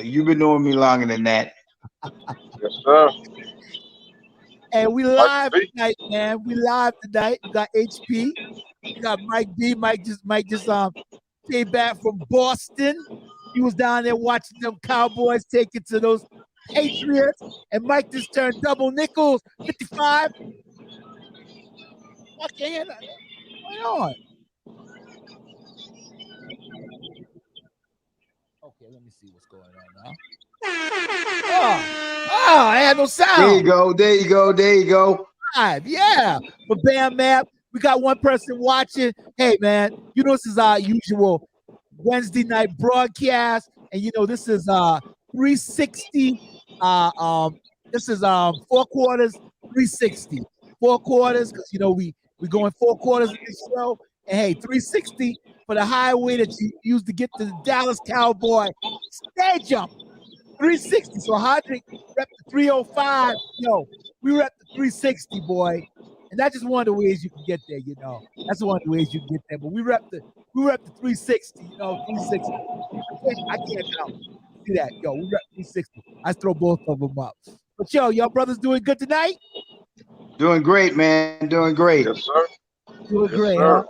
You've been knowing me longer than that. Yes, sir. And we live tonight, man. We live tonight. We got HP. We got Mike B. Mike just came back from Boston. He was down there watching them Cowboys take it to those Patriots. And Mike just turned double nickels, 55. Okay, what's going on? Okay, let me see what's going on now. Oh, I had no sound. There you go. There you go. There you go. Yeah. But Bam Map, we got one person watching. Hey, man, you know this is our usual Wednesday night broadcast, and you know this is 360. This is 4 quarters, 360. 4 quarters, because you know we going 4 quarters in this show. And hey, 360 for the highway that you used to get to the Dallas Cowboy stage jump. 360. So Hodrick rep the 305. Yo, we rep the 360, boy. And that's just one of the ways you can get there, you know. That's one of the ways you can get there. But we rep the 360, you know, 360. I can't count. See that? Yo, we rep 360. I throw both of them up. But yo, y'all brothers doing good tonight? Doing great, man. Doing great. Yes, sir. Doing Yes, great, sir. huh?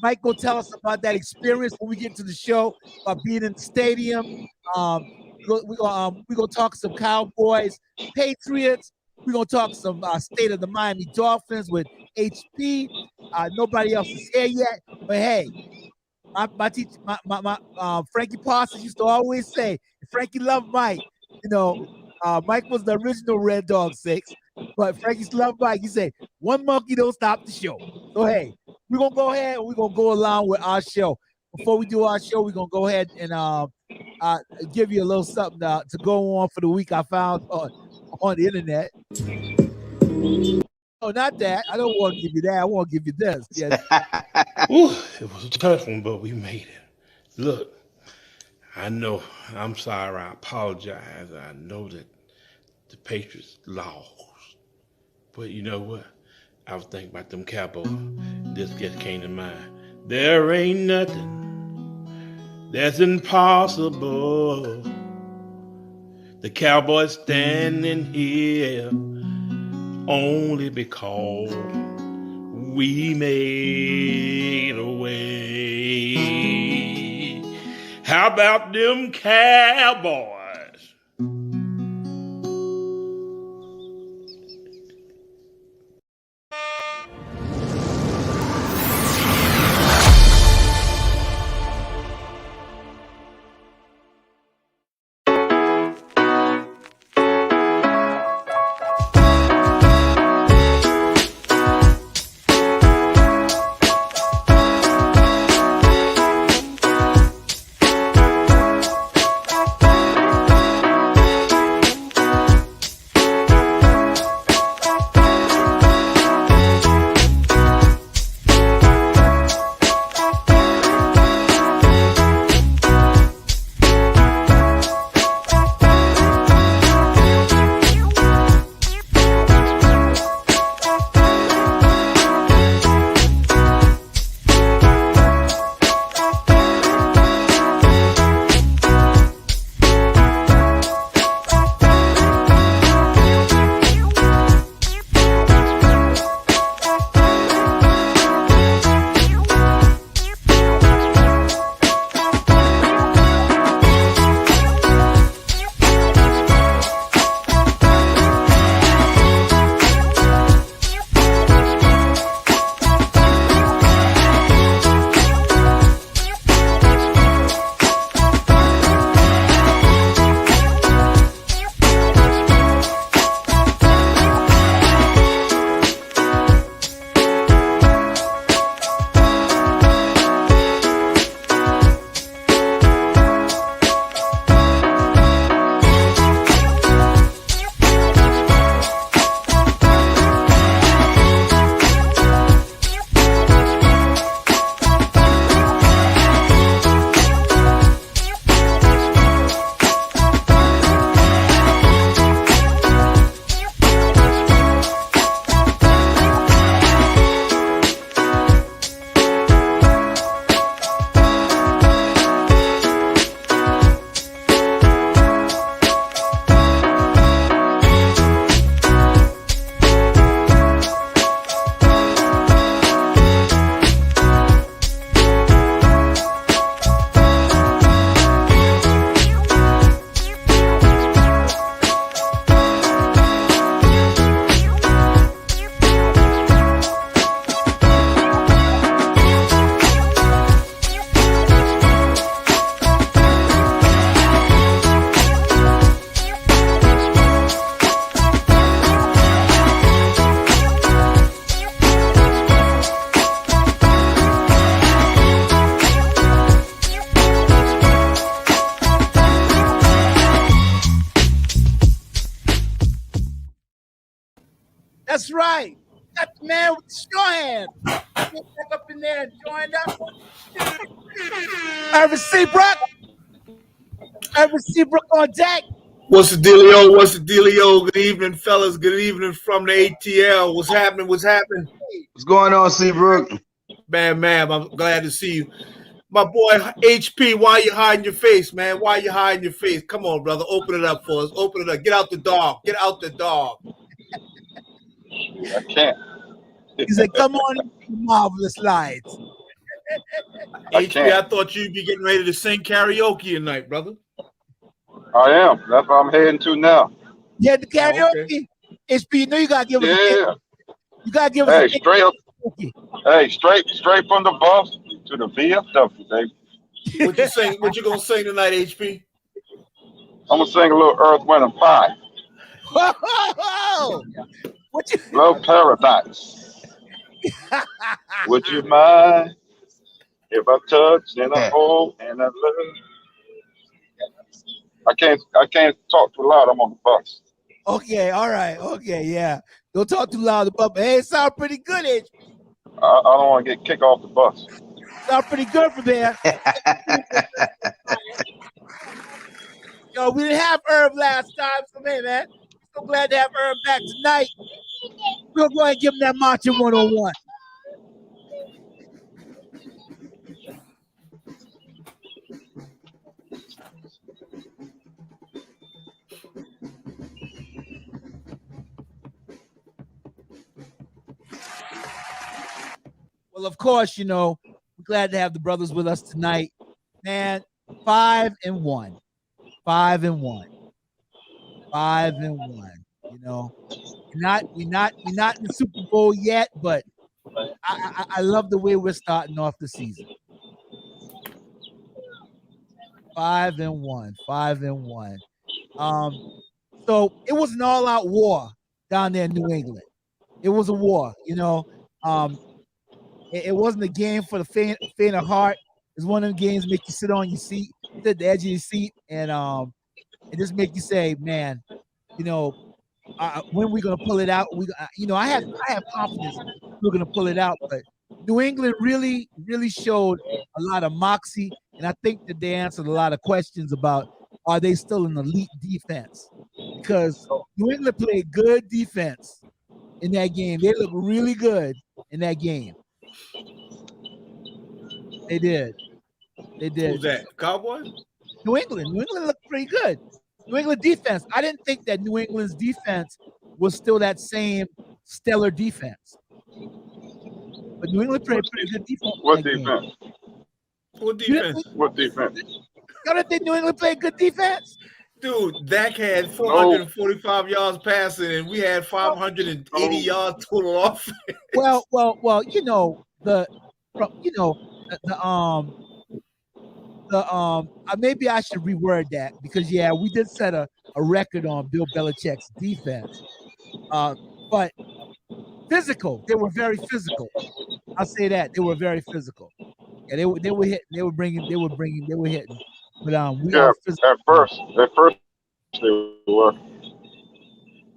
Mike will tell us about that experience when we get to the show, about being in the stadium. We're gonna talk some Cowboys, Patriots. We're gonna talk some state of the Miami Dolphins with HP. Nobody else is here yet, but hey, my teacher, my Frankie Parsons used to always say, Frankie loved Mike. You know, Mike was the original Red Dog 6, but Frankie's loved Mike. He said, one monkey don't stop the show. So hey, we're gonna go ahead and we're gonna go along with our show. Before we do our show, we're gonna go ahead and give you a little something to go on for the week I found on the internet. Oh, not that. I don't want to give you that. I want to give you this. Yeah. Ooh, it was a tough one, but we made it. Look, I know. I'm sorry. I apologize. I know that the Patriots lost. But you know what? I was thinking about them Cowboys. This just came to mind. There ain't nothing that's impossible. The Cowboys standing here only because we made a way. How about them Cowboys? That's right. Got the man with the straw hand. Get back up in there and join us. Irvin Seabrook. Irvin Seabrook on deck. What's the dealio? What's the dealio? Good evening, fellas. Good evening from the ATL. What's happening? What's happening? What's going on, Seabrook? Man, I'm glad to see you. My boy HP, why you hiding your face, man? Why you hiding your face? Come on, brother. Open it up for us. Open it up. Get out the dog. Get out the dog. I can't. He said, come on, marvelous lights. HP, I thought you'd be getting ready to sing karaoke tonight, brother. I am. That's what I'm heading to now. Yeah, the karaoke. Oh, okay. HP, you know you gotta give us Yeah. you gotta give us Hey, straight up. karaoke. Hey, straight from the bus to the VFW, baby. What you sing? What you gonna sing tonight, HP? I'm gonna sing a little Earth, Wind, and Fire. Whoa! What you Love Paradise. Would you mind if I touch and I hold and I love? I can't talk too loud. I'm on the bus. Okay, all right, okay, yeah. Don't talk too loud about hey, it sounds pretty good, HP. I don't want to get kicked off the bus. Sounds pretty good from there. Yo, we didn't have Herb last time, so man, so glad to have Herb back tonight. We'll go ahead and give him that Macho 101. Well, of course, you know, we're glad to have the brothers with us tonight. Man, 5-1. 5-1. 5-1. You know, we're not in the Super Bowl yet, but I love the way we're starting off the season. 5-1. 5-1. So it was an all-out war down there in New England. It was a war, you know. It wasn't a game for the faint of heart. It's one of them games make you sit on your seat, sit at the edge of your seat, and it just make you say, man, you know, when we gonna pull it out? I have confidence we're gonna pull it out, but New England really showed a lot of moxie, and I think that they answered a lot of questions about are they still an elite defense? Because New England played good defense in that game. They looked really good in that game. They did. Who's that? Cowboys? New England looked pretty good. New England defense. I didn't think that New England's defense was still that same stellar defense. But New England played pretty good defense. What defense? What defense? What defense? You don't think New England played good defense? Dude, Dak had 445 yards passing, and we had 580 yards total offense. Well, maybe I should reword that because we did set a record on Bill Belichick's defense. But physical, they were very physical. I'll say that they were very physical. Yeah, they were hitting, they were hitting. But at first they were.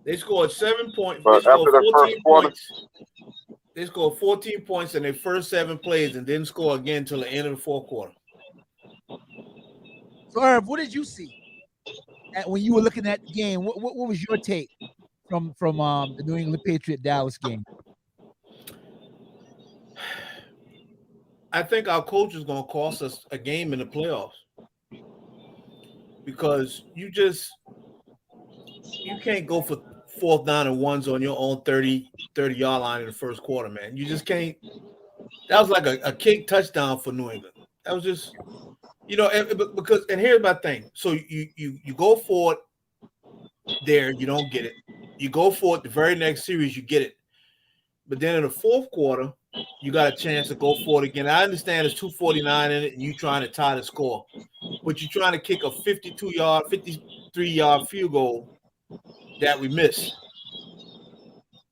They scored 7 points. But after the first quarter, they scored 14 points in their first 7 plays and didn't score again until the end of the fourth quarter. So, Herb, what did you see when you were looking at the game? What was your take from the New England Patriot Dallas game? I think our coach is going to cost us a game in the playoffs because you can't go for 4th down and 1s on your own 30-yard line in the first quarter, man. You just can't. That was like a kick touchdown for New England. That was just, because here's my thing. So you go for it there, you don't get it. You go for it the very next series, you get it. But then in the fourth quarter, you got a chance to go for it again. I understand there's 2:49 in it, and you trying to tie the score, but you're trying to kick a 53-yard field goal that we missed.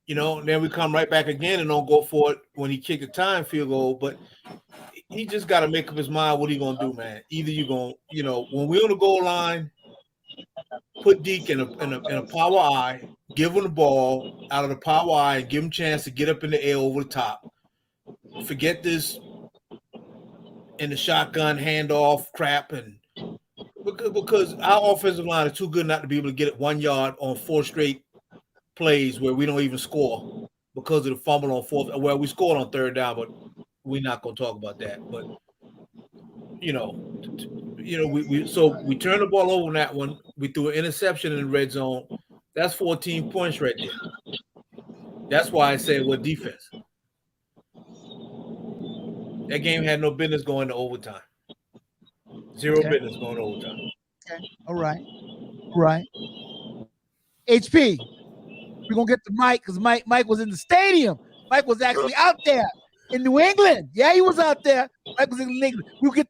And then we come right back again and don't go for it when he kicked a time field goal. But he just got to make up his mind what he gonna do, man. Either you gonna, when we're on the goal line, put Deke in a power eye give them the ball out of the power I and give them a chance to get up in the air over the top. Forget this in the shotgun handoff crap, and because our offensive line is too good not to be able to get it 1 yard on 4 straight plays where we don't even score because of the fumble on 4th. Well, we scored on 3rd down, but we're not going to talk about that. But we turned the ball over on that one. We threw an interception in the red zone. That's 14 points right there. That's why I said what defense. That game had no business going to overtime. Zero business going to overtime. Okay. All right. HP, we're going to get to Mike because Mike was in the stadium. Mike was actually out there in New England. Yeah, he was out there. Mike was in New England. We'll get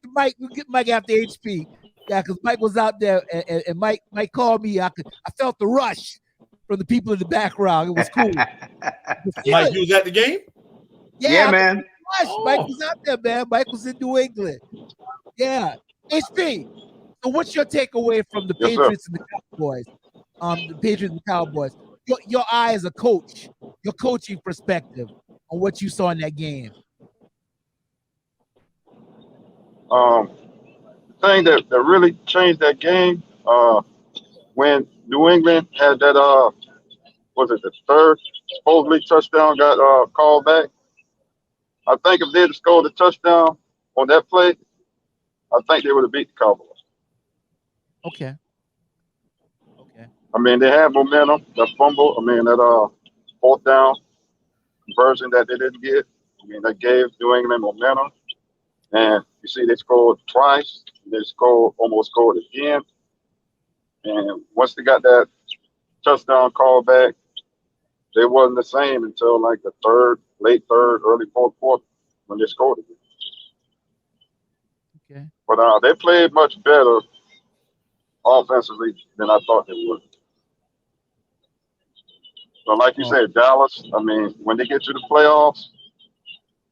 Mike after HP. Yeah, because Mike was out there, and Mike called me. I felt the rush from the people in the background. It was cool. Mike, you was at the game? Yeah, man. Oh. Mike was out there, man. Mike was in New England. Yeah. HP, so what's your takeaway from the Patriots and the Cowboys? The Patriots and the Cowboys. Your eye as a coach, your coaching perspective on what you saw in that game. The thing that really changed that game, when New England had that was it the 3rd supposedly touchdown got called back. I think if they had scored a touchdown on that play, I think they would have beat the Cowboys. Okay. I mean, they had momentum. That fumble, that 4th down conversion that they didn't get. I mean, that gave New England momentum. And you see, they scored twice. They almost scored again. And once they got that touchdown call back, they wasn't the same until like the late third, early 4th quarter when they scored again. Okay. But they played much better offensively than I thought they would. So like you said, Dallas, I mean, when they get to the playoffs,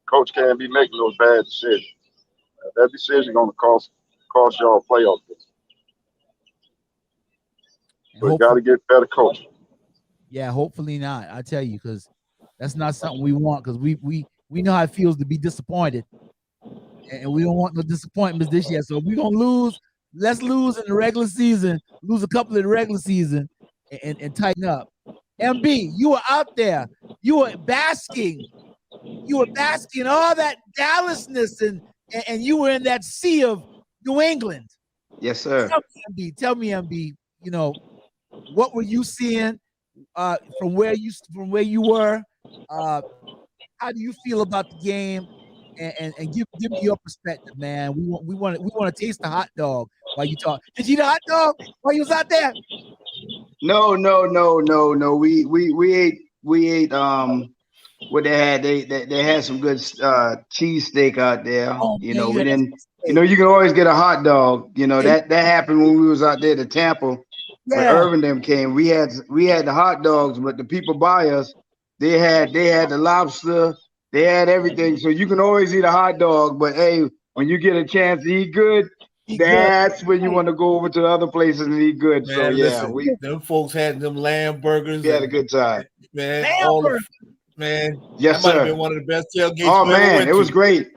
coach can't be making those bad decisions. That decision going to cost y'all playoff games. So you got to get better coaching. Yeah, hopefully not. I tell you, because that's not something we want. Because we know how it feels to be disappointed, and we don't want no disappointments this year. So we're gonna lose. Let's lose in the regular season. Lose a couple in the regular season, and tighten up. MB, you were out there. You were basking. You were basking all that Dallasness, and you were in that sea of New England. Yes, sir. Tell me, MB. You know, what were you seeing from where you were? How do you feel about the game? And give me your perspective, man. We want to taste the hot dog while you talk. Did you eat a hot dog while you was out there? No. We ate what they had. They had some good cheese steak out there. Oh, we man, didn't. You can always get a hot dog. That happened when we was out there to Tampa. When Irvin them came, we had the hot dogs, but the people by us, they had the lobster. They had everything, so you can always eat a hot dog. But hey, when you get a chance to eat good, that's when you want to go over to other places and eat good. Man, so yeah, listen, them folks had them lamb burgers. We had a good time, man. Man, yes, that might sir. have been one of the best tailgates. Oh man, it was great.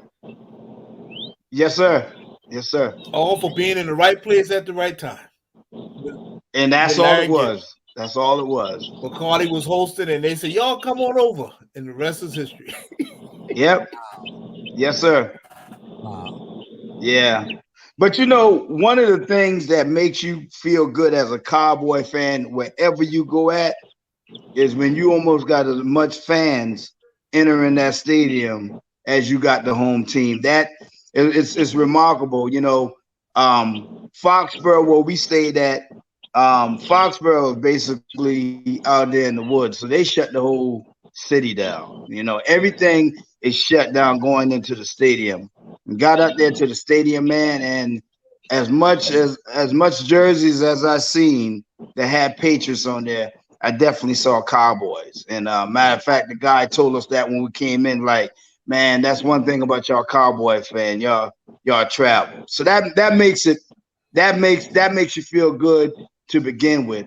Yes, sir. Yes, sir. All for being in the right place at the right time. And that's all it was. That's all it was. Bacardi was hosting, and they said, "Y'all come on over," and the rest is history. Yep. Yes, sir. Wow. Yeah. But one of the things that makes you feel good as a Cowboy fan wherever you go at is when you almost got as much fans entering that stadium as you got the home team. That it's remarkable. Foxborough, where we stayed at, Foxborough is basically out there in the woods, so they shut the whole city down. Everything is shut down going into the stadium. We got up there to the stadium, man, and as much jerseys as I seen that had Patriots on there, I definitely saw Cowboys. And matter of fact, the guy told us that when we came in, like, man, that's one thing about y'all Cowboy fan, y'all travel. So that makes you feel good to begin with.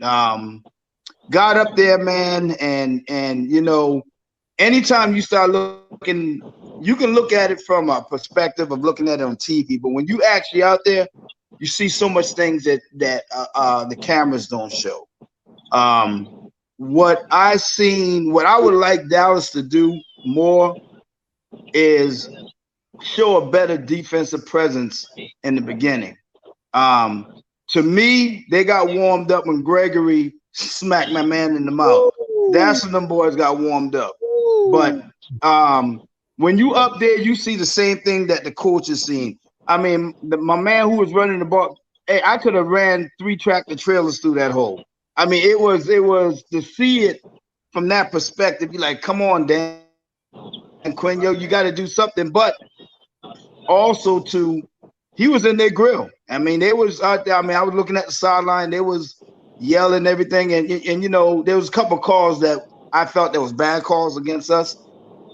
got up there, man, and you know, anytime you start looking, you can look at it from a perspective of looking at it on TV, but when you actually out there, you see so much things that the cameras don't show. What I would like Dallas to do more is show a better defensive presence in the beginning. To me, they got warmed up when Gregory smacked my man in the mouth. That's when them boys got warmed up. But when you up there, you see the same thing that the coach is seeing. I mean, my man who was running the ball, hey, I could have ran 3 tractor trailers through that hole. I mean, it was to see it from that perspective. You're like, come on, Dan and Quinn, yo, you got to do something. But also he was in their grill. I mean, they was out there. I mean, I was looking at the sideline. They was yelling everything, and you know, there was a couple of calls that I felt there was bad calls against us.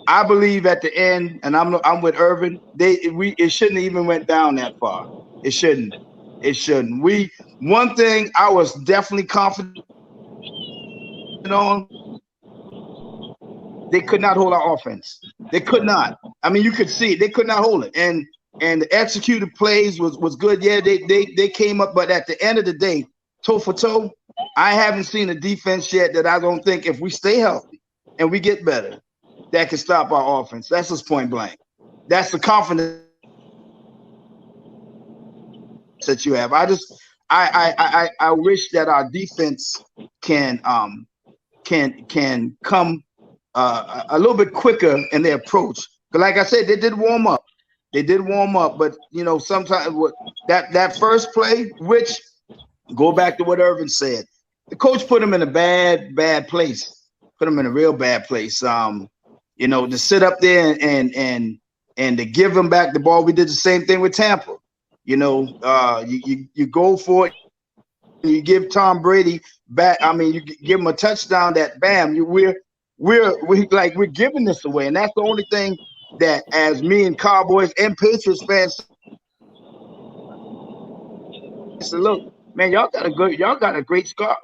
I believe at the end, and I'm with Irvin. It shouldn't even went down that far. It shouldn't. One thing I was definitely confident on. They could not hold our offense. They could not. I mean, you could see it. They could not hold it. And the executed plays was good. Yeah, they came up, but at the end of the day, toe for toe, I haven't seen a defense yet that I don't think if we stay healthy and we get better, that can stop our offense. That's just point blank. That's the confidence that you have. I wish that our defense can come a little bit quicker in their approach. But like I said, they did warm up. But you know, sometimes that first play, which go back to what Irvin said, the coach put him in a bad place. Put him in a real bad place. You know, to sit up there and to give him back the ball. We did the same thing with Tampa. You know, you go for it. You give Tom Brady back. I mean, you give him a touchdown. That bam, we're giving this away, and that's the only thing that, as me and Cowboys and Patriots fans, said, look, man, y'all got a great squad.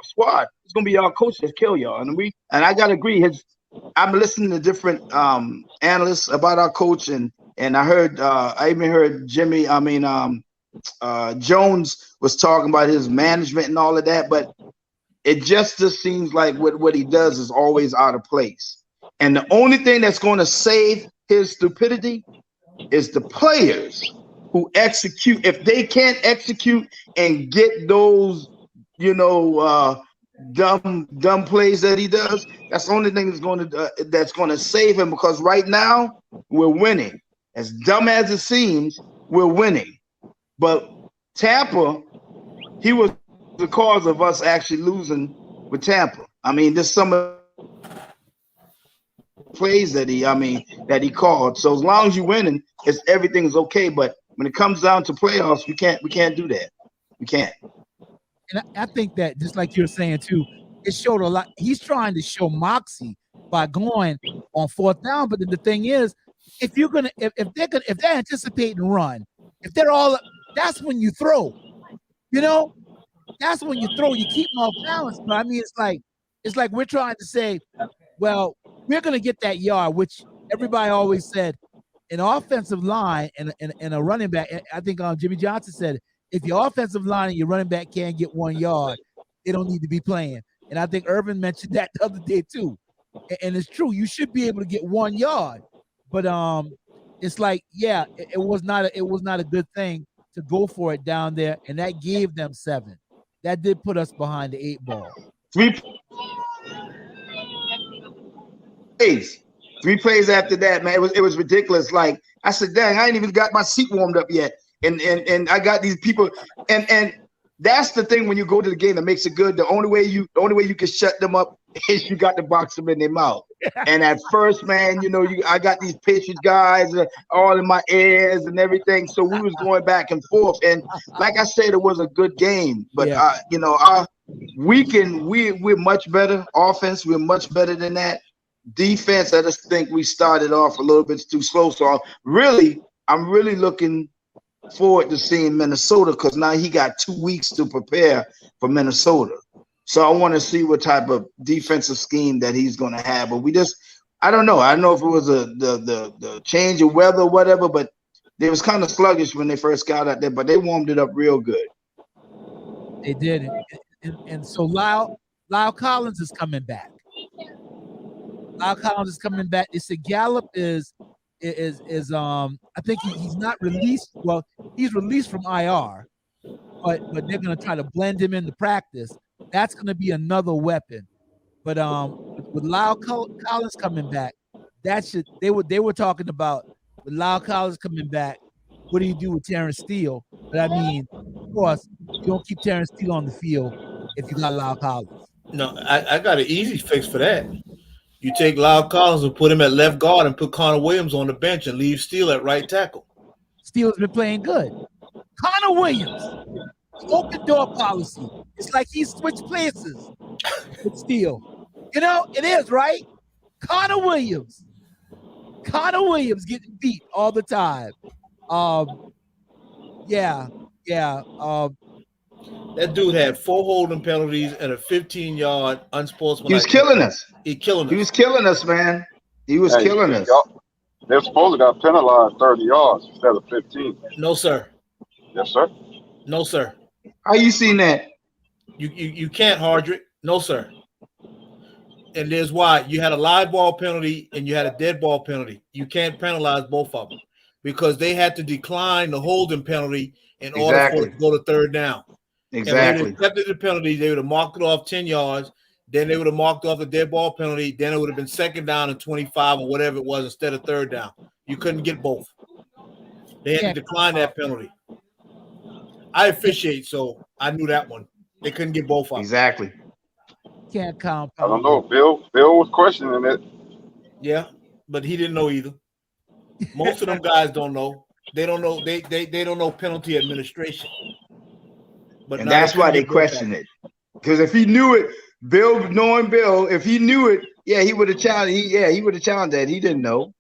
It's gonna be y'all coach that kill y'all, and I gotta agree. I'm listening to different analysts about our coach, and I even heard Jones was talking about his management and all of that, but it just seems like what he does is always out of place. And the only thing that's going to save his stupidity is the players who execute. If they can't execute and get those, you know, dumb plays that he does, that's the only thing that's going to save him. Because right now we're winning. As dumb as it seems, we're winning. But Tampa, he was the cause of us actually losing with Tampa. I mean, there's some plays that he called. So as long as you're winning, everything's okay. But when it comes down to playoffs, we can't do that. We can't. And I think that, just like you're saying too, it showed a lot. He's trying to show moxie by going on 4th down. But the thing is, if they're anticipating run, if they're all, that's when you throw. You know, that's when you throw. You keep them off balance. But I mean, it's like we're trying to say, well, we're gonna get that yard, which everybody always said. An offensive line and a running back. I think Jimmy Johnson said, if your offensive line and your running back can't get 1 yard, they don't need to be playing. And I think Irvin mentioned that the other day too. And it's true. You should be able to get 1 yard, but it's like, yeah, it was not a good thing to go for it down there, and that gave them 7. That did put us behind the 8 ball. 3 plays after that, man. It was ridiculous. Like I said, dang, I ain't even got my seat warmed up yet, and I got these people, and that's the thing when you go to the game that makes it good. The only way you can shut them up is you got to box them in their mouth. And at first, man, you know, I got these Patriots guys all in my ears and everything. So we was going back and forth. And like I said, it was a good game. But you know, we're much better. Offense, we're much better than that. Defense, I just think we started off a little bit too slow. So I'm really looking forward to seeing Minnesota, because now he got 2 weeks to prepare for Minnesota. So I want to see what type of defensive scheme that he's going to have. But I don't know. I don't know if it was the change of weather or whatever, but they was kind of sluggish when they first got out there, but they warmed it up real good. They did. And so Lyle Collins is coming back. Lyle Collins is coming back. They said Gallup is I think he's not released. Well, he's released from IR, but they're gonna try to blend him into practice. That's gonna be another weapon. But with Lyle Collins coming back, they were talking about with Lyle Collins coming back. What do you do with Terrence Steele? But I mean, of course, you don't keep Terrence Steele on the field if you got Lyle Collins. No, I got an easy fix for that. You take Lyle Collins and put him at left guard and put Connor Williams on the bench and leave Steele at right tackle. Steele's been playing good. Connor Williams, open door policy. It's like he switched places with Steele. You know, it is, right? Connor Williams getting beat all the time. That dude had 4 holding penalties and a 15-yard unsportsmanlike. He was killing us. He was killing us, man. He was killing us. They're supposed to got penalized 30 yards instead of 15. No, sir. Yes, sir. No, sir. How you seen that? You can't, Hardrick. No, sir. And there's why. You had a live ball penalty and you had a dead ball penalty. You can't penalize both of them because they had to decline the holding penalty in order for it to go to third down. Exactly. If they accepted the penalty, they would have marked it off 10 yards. Then they would have marked off the dead ball penalty. Then it would have been second down and 25 or whatever it was instead of third down. You couldn't get both. They had to decline that penalty. I officiate, so I knew that one. They couldn't get both of them. Exactly. Can't count. I don't know. Bill was questioning it. Yeah, but he didn't know either. Most of them guys don't know. They don't know. They don't know penalty administration. But and that's why they question it. Because if he knew it, knowing Bill, if he knew it, he would have challenged. He would have challenged that. He didn't know.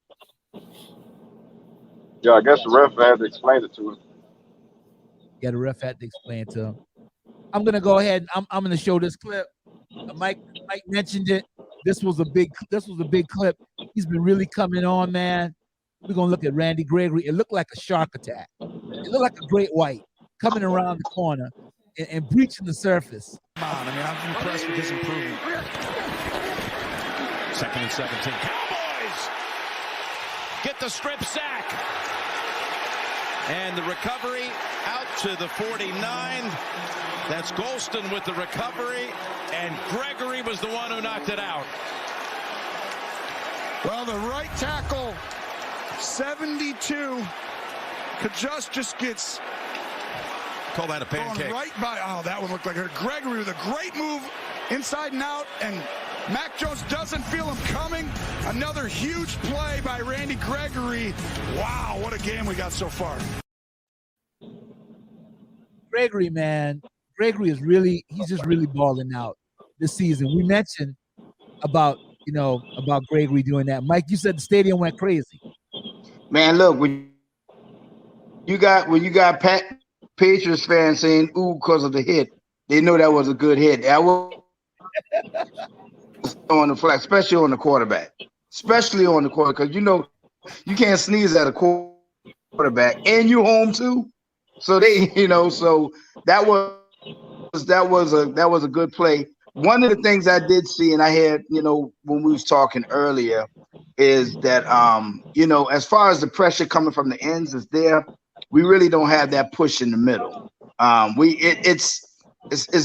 Yeah, I guess the ref had to explain it to him. Yeah, the ref had to explain it to him. I'm gonna go ahead. I'm gonna show this clip. Mike mentioned it. This was a big clip. He's been really coming on, man. We're gonna look at Randy Gregory. It looked like a shark attack. It looked like a great white coming around the corner and breaching the surface. I mean, I'm impressed with his improvement. 2nd and 17. Cowboys get the strip sack. And the recovery out to the 49. That's Golston with the recovery. And Gregory was the one who knocked it out. Well, the right tackle, 72. Kajus just gets... Call that a pancake. Right by, that one looked like a Gregory with a great move inside and out, and Mac Jones doesn't feel him coming. Another huge play by Randy Gregory. Wow, what a game we got so far. Gregory, man. Gregory is he's just really balling out this season. We mentioned about Gregory doing that. Mike, you said the stadium went crazy. Man, look, when you got Patriots fans saying "ooh" because of the hit, they know that was a good hit. That was on the flag, especially on the quarterback, because you can't sneeze at a quarterback, and you home too. So so that was a good play. One of the things I did see, and I had when we was talking earlier, is that as far as the pressure coming from the ends is there. We really don't have that push in the middle. It's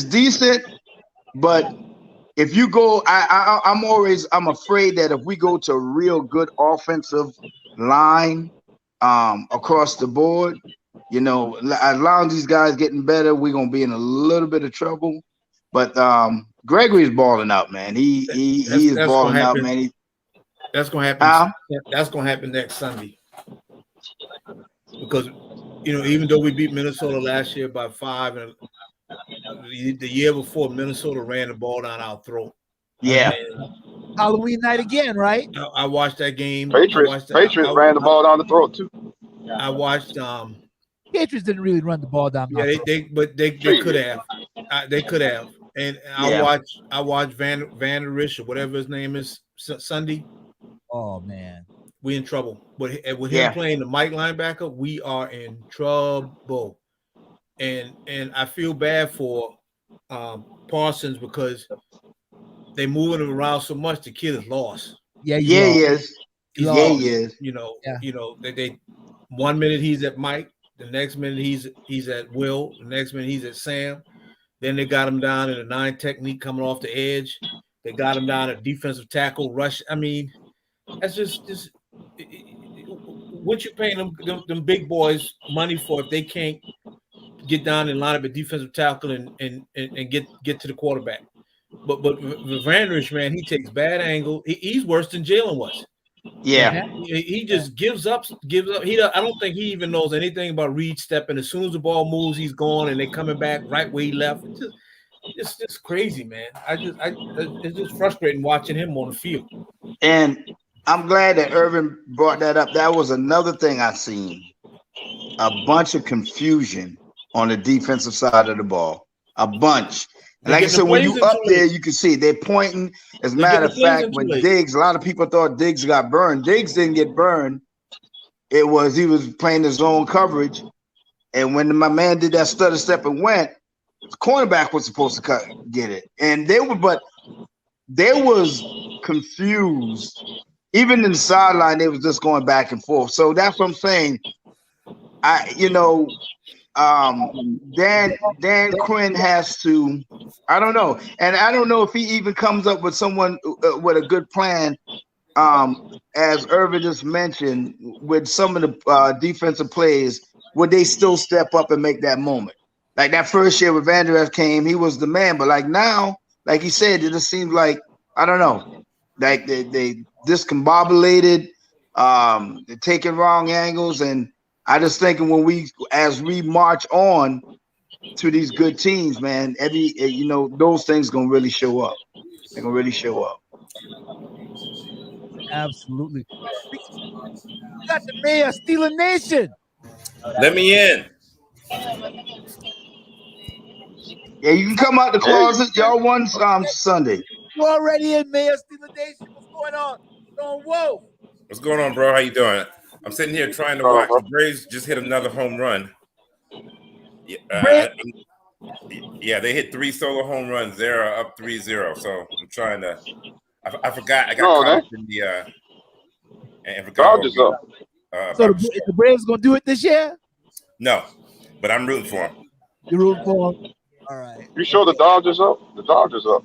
decent, but if you go, I'm afraid that if we go to a real good offensive line across the board, as long as these guys getting better, we're gonna be in a little bit of trouble. But Gregory's balling out, man. He is balling out, man. That's gonna happen. That's gonna happen next Sunday. Because even though we beat Minnesota last year by 5, and the year before Minnesota ran the ball down our throat. Yeah. Halloween night again, right? I watched that game. Patriots ran the ball down the throat too. I watched. Patriots didn't really run the ball down. Yeah, they could have. They could have. And I watch Van Der Risch or whatever his name is Sunday. Oh man, we in trouble. But with him playing the Mike linebacker, we are in trouble. And I feel bad for Parsons because they moving him around so much. The kid is lost. Yeah, he is. He is. You know, they 1 minute he's at Mike, the next minute he's at Will, the next minute he's at Sam. Then they got him down in a 9 technique coming off the edge. They got him down at defensive tackle rush. I mean, that's just what you paying them big boys money for if they can't get down and line up at defensive tackle and get to the quarterback. But Van Der Risch, man, he takes bad angle. He's worse than Jalen was. Yeah, he just gives up. I don't think he even knows anything about read stepping. As soon as the ball moves, he's gone, and they coming back right where he left. It's just crazy, man. It's just frustrating watching him on the field. And I'm glad that Irvin brought that up. That was another thing I seen. A bunch of confusion on the defensive side of the ball. A bunch. Like I said, when you up there, you can see they're pointing. As a matter of fact, when Diggs, a lot of people thought Diggs got burned. Diggs didn't get burned. He was playing his own coverage. And when my man did that stutter step and went, the cornerback was supposed to get it. And they was confused. Even in the sideline, they was just going back and forth. So that's what I'm saying. Dan Quinn has to, I don't know. And I don't know if he even comes up with someone with a good plan. As Irvin just mentioned, with some of the defensive plays, would they still step up and make that moment? Like that first year when Van Der Esch came, he was the man. But like now, like he said, it just seems like, I don't know, like they discombobulated, they're taking wrong angles. And I just thinking as we march on to these good teams, man, those things gonna really show up. They're gonna really show up. Absolutely. We got the mayor Steeler Nation. Let me in. Yeah, you can come out the closet. Y'all won Sunday. You already in, Mayor Steeler Nation. What's going on? Whoa. What's going on, bro? How you doing? I'm sitting here trying to watch. The Braves just hit another home run. Yeah, they hit 3 solo home runs. They're up 3-0. So I'm trying to. I forgot. I got caught in the. And forgot. Dodgers up. So the Braves gonna do it this year? No, but I'm rooting for them. You're rooting for them. All right. You sure the Dodgers up? The Dodgers up.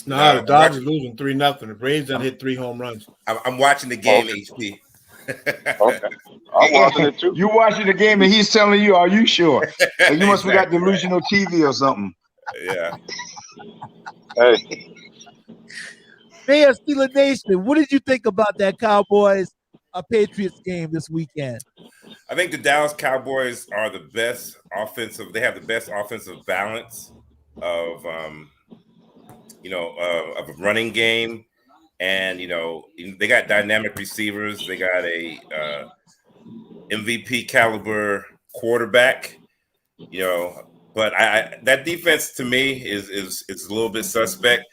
No, the Dodgers losing 3-0. The Braves done hit 3 home runs. I'm watching the game, HP. Okay. I'm watching it too. You watching the game and he's telling you, are you sure? You must have got delusional TV or something. Yeah. Hey. Mayor Steeler Nation, what did you think about that Cowboys Patriots game this weekend? I think the Dallas Cowboys are the best offensive. They have the best offensive balance of of a running game, and they got dynamic receivers. They got a MVP caliber quarterback. But that defense to me is a little bit suspect.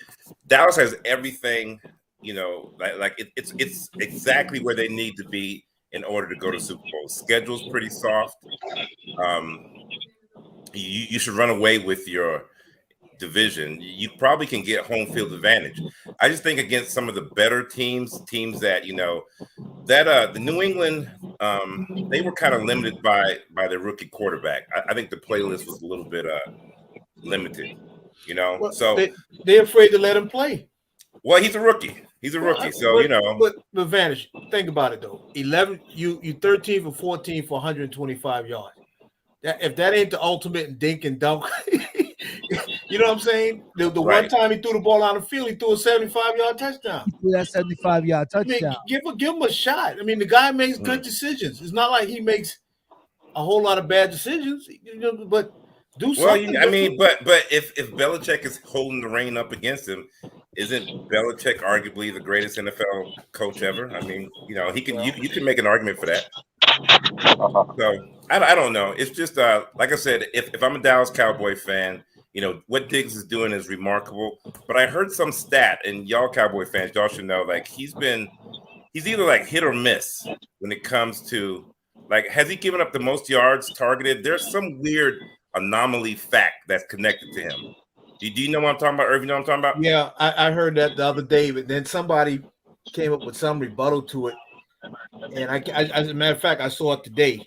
Dallas has everything. It's exactly where they need to be in order to go to Super Bowl. Schedule's pretty soft. You should run away with your division. You probably can get home field advantage. I just think against some of the better teams that the New England, they were kind of limited by their rookie quarterback. I think the playlist was a little bit limited. Well, so they're afraid to let him play. Well, he's a rookie. But Vanish, think about it though. 11, you 13 for 14 for 125 yards. If that ain't the ultimate dink and dunk, you know what I'm saying? The one time he threw the ball on the field, he threw a 75-yard touchdown. He threw that 75-yard touchdown. Give him a shot. I mean, the guy makes good decisions. It's not like he makes a whole lot of bad decisions, but do something. Well, but if Belichick is holding the rein up against him, isn't Belichick arguably the greatest NFL coach ever? I mean, he can. You can make an argument for that. So I don't know. It's just like I said. If I'm a Dallas Cowboy fan what Diggs is doing is remarkable. But I heard some stat, and y'all Cowboy fans, y'all should know, like he's either like hit or miss when it comes to like, has he given up the most yards targeted? There's some weird anomaly fact that's connected to him. Do you know what I'm talking about, Irv? You know what I'm talking about? Yeah, I heard that the other day, but then somebody came up with some rebuttal to it. And I as a matter of fact, I saw it today.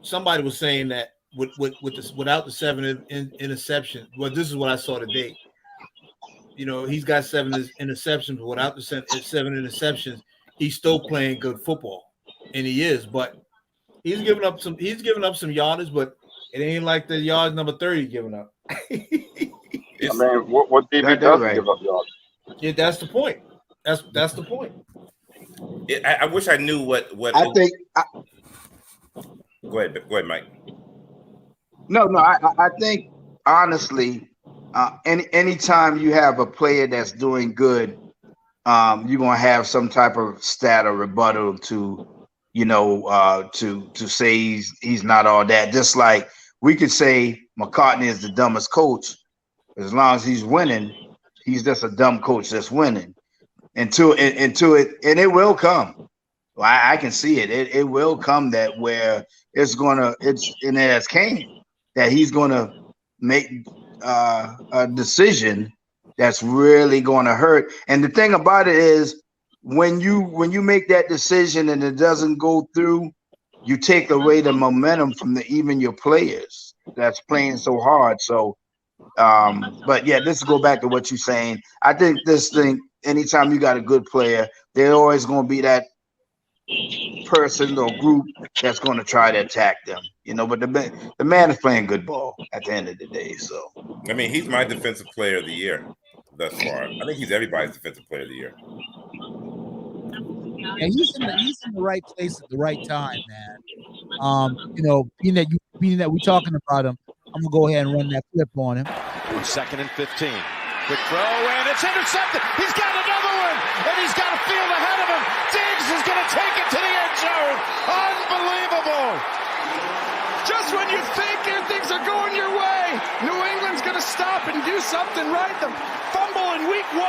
Somebody was saying that without the 7 interceptions, well, this is what I saw today. He's got 7 interceptions, but without the 7 interceptions, he's still playing good football, and he is. But he's giving up some yardage, but it ain't like the yards number 30 giving up. What DB doesn't give up yards? Yeah, that's the point. That's the point. I wish I knew what I think. Go ahead, Mike. No, I think honestly, anytime you have a player that's doing good, you're gonna have some type of stat or rebuttal to, to say he's not all that. Just like we could say McCartney is the dumbest coach, as long as he's winning, he's just a dumb coach that's winning. And it will come. I can see it. It will come that where it has came that he's gonna make a decision that's really gonna hurt. And the thing about it is, when you make that decision and it doesn't go through, you take away the momentum from even your players that's playing so hard. So, but yeah, let's go back to what you're saying. I think this thing, anytime you got a good player, there's always going to be that person or group that's going to try to attack them, but the man is playing good ball at the end of the day. So, I mean, he's my defensive player of the year thus far. I think he's everybody's defensive player of the year. And he's in the right place at the right time, man. Being that we're talking about him, I'm gonna go ahead and run that clip on him. 2nd and 15. Quick throw, and it's intercepted. He's got another one, and he's got a field ahead of him. Diggs is going to take it to the end zone. Unbelievable. Just when you think things are going your way, New England's going to stop and do something right. The fumble in week 1.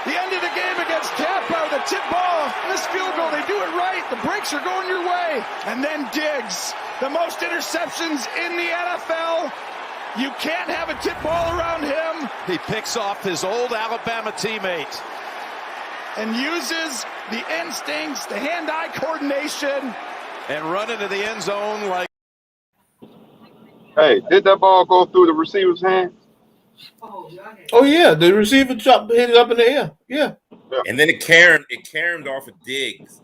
The end of the game against Tampa, the tip ball, this field goal, they do it right. The breaks are going your way. And then Diggs, the most interceptions in the NFL. You can't have a tip ball around him. He picks off his old Alabama teammate. And uses the instincts, the hand-eye coordination. And run into the end zone like... Hey, did that ball go through the receiver's hands? Oh yeah, the receiver hit it up in the air. Yeah. And then it caromed off of Diggs.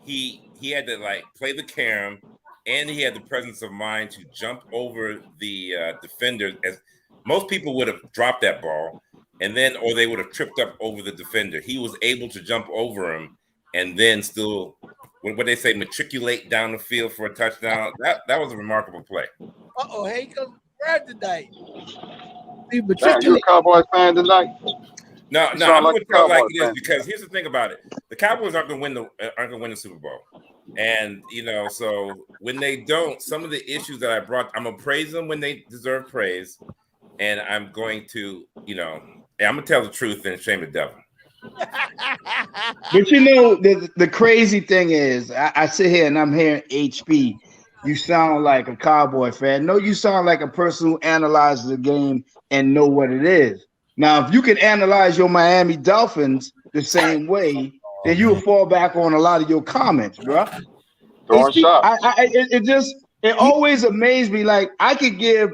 He had to play the carom, and he had the presence of mind to jump over the defender. As most people would have dropped that ball, or they would have tripped up over the defender. He was able to jump over him and then still, what they say, matriculate down the field for a touchdown. That was a remarkable play. Here he comes Brad tonight. Man, you a Cowboys fan tonight? No, I'm going to tell like it is, because here's the thing about it: the Cowboys aren't going to win the Super Bowl, and so when they don't, some of the issues that I brought, I'm gonna praise them when they deserve praise, and I'm going to, I'm gonna tell the truth and shame the devil. But the crazy thing is, I sit here and I'm hearing HP. You sound like a Cowboy fan. No, you sound like a person who analyzes the game and know what it is. Now, if you can analyze your Miami Dolphins the same way, then you'll fall back on a lot of your comments, bro. It always amazed me. Like I can give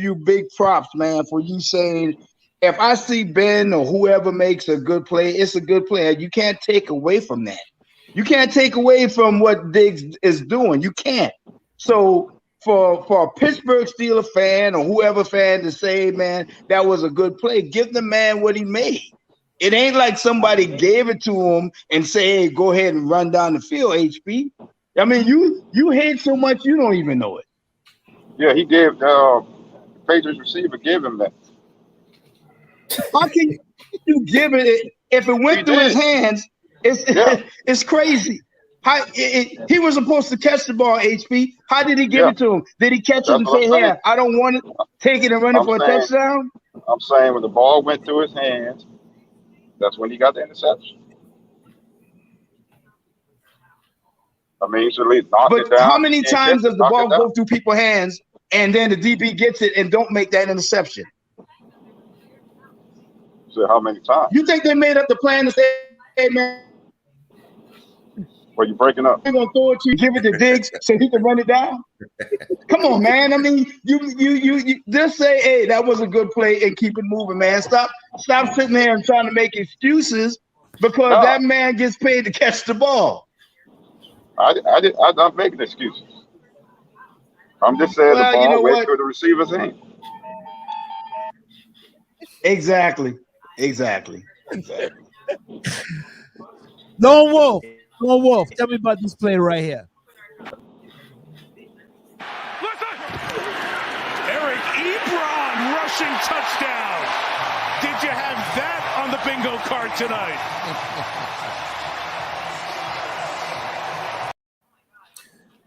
you big props, man, for you saying, if I see Ben or whoever makes a good play, it's a good play. You can't take away from that. You can't take away from what Diggs is doing. You can't. So for a Pittsburgh Steelers fan or whoever fan to say, man, that was a good play, give the man what he made. It ain't like somebody gave it to him and say, hey, go ahead and run down the field, HP. I mean, you hate so much you don't even know it. Yeah, he gave the Patriots receiver gave him that. How can you give it if it went through his hands? It's crazy. He was supposed to catch the ball, HP. How did he give it to him? Did he catch it and say, "Here, I don't want it. Take it and run it for a touchdown"? I'm saying when the ball went through his hands, that's when he got the interception. I mean, he should at least knock it down. How many times does the ball go through people's hands and then the DB gets it and don't make that interception? So how many times? You think they made up the plan to say, "Hey, man, well, you're breaking up. we're gonna throw it to you, give it to Diggs so he can run it down"? Come on, man. I mean, you just say, "Hey, that was a good play," and keep it moving, man. Stop sitting there and trying to make excuses because that man gets paid to catch the ball. I'm not making excuses. I'm just saying the ball went through the receiver's hand. Exactly. Lone Wolf, tell me about this play right here. Eric Ebron rushing touchdown. Did you have that on the bingo card tonight?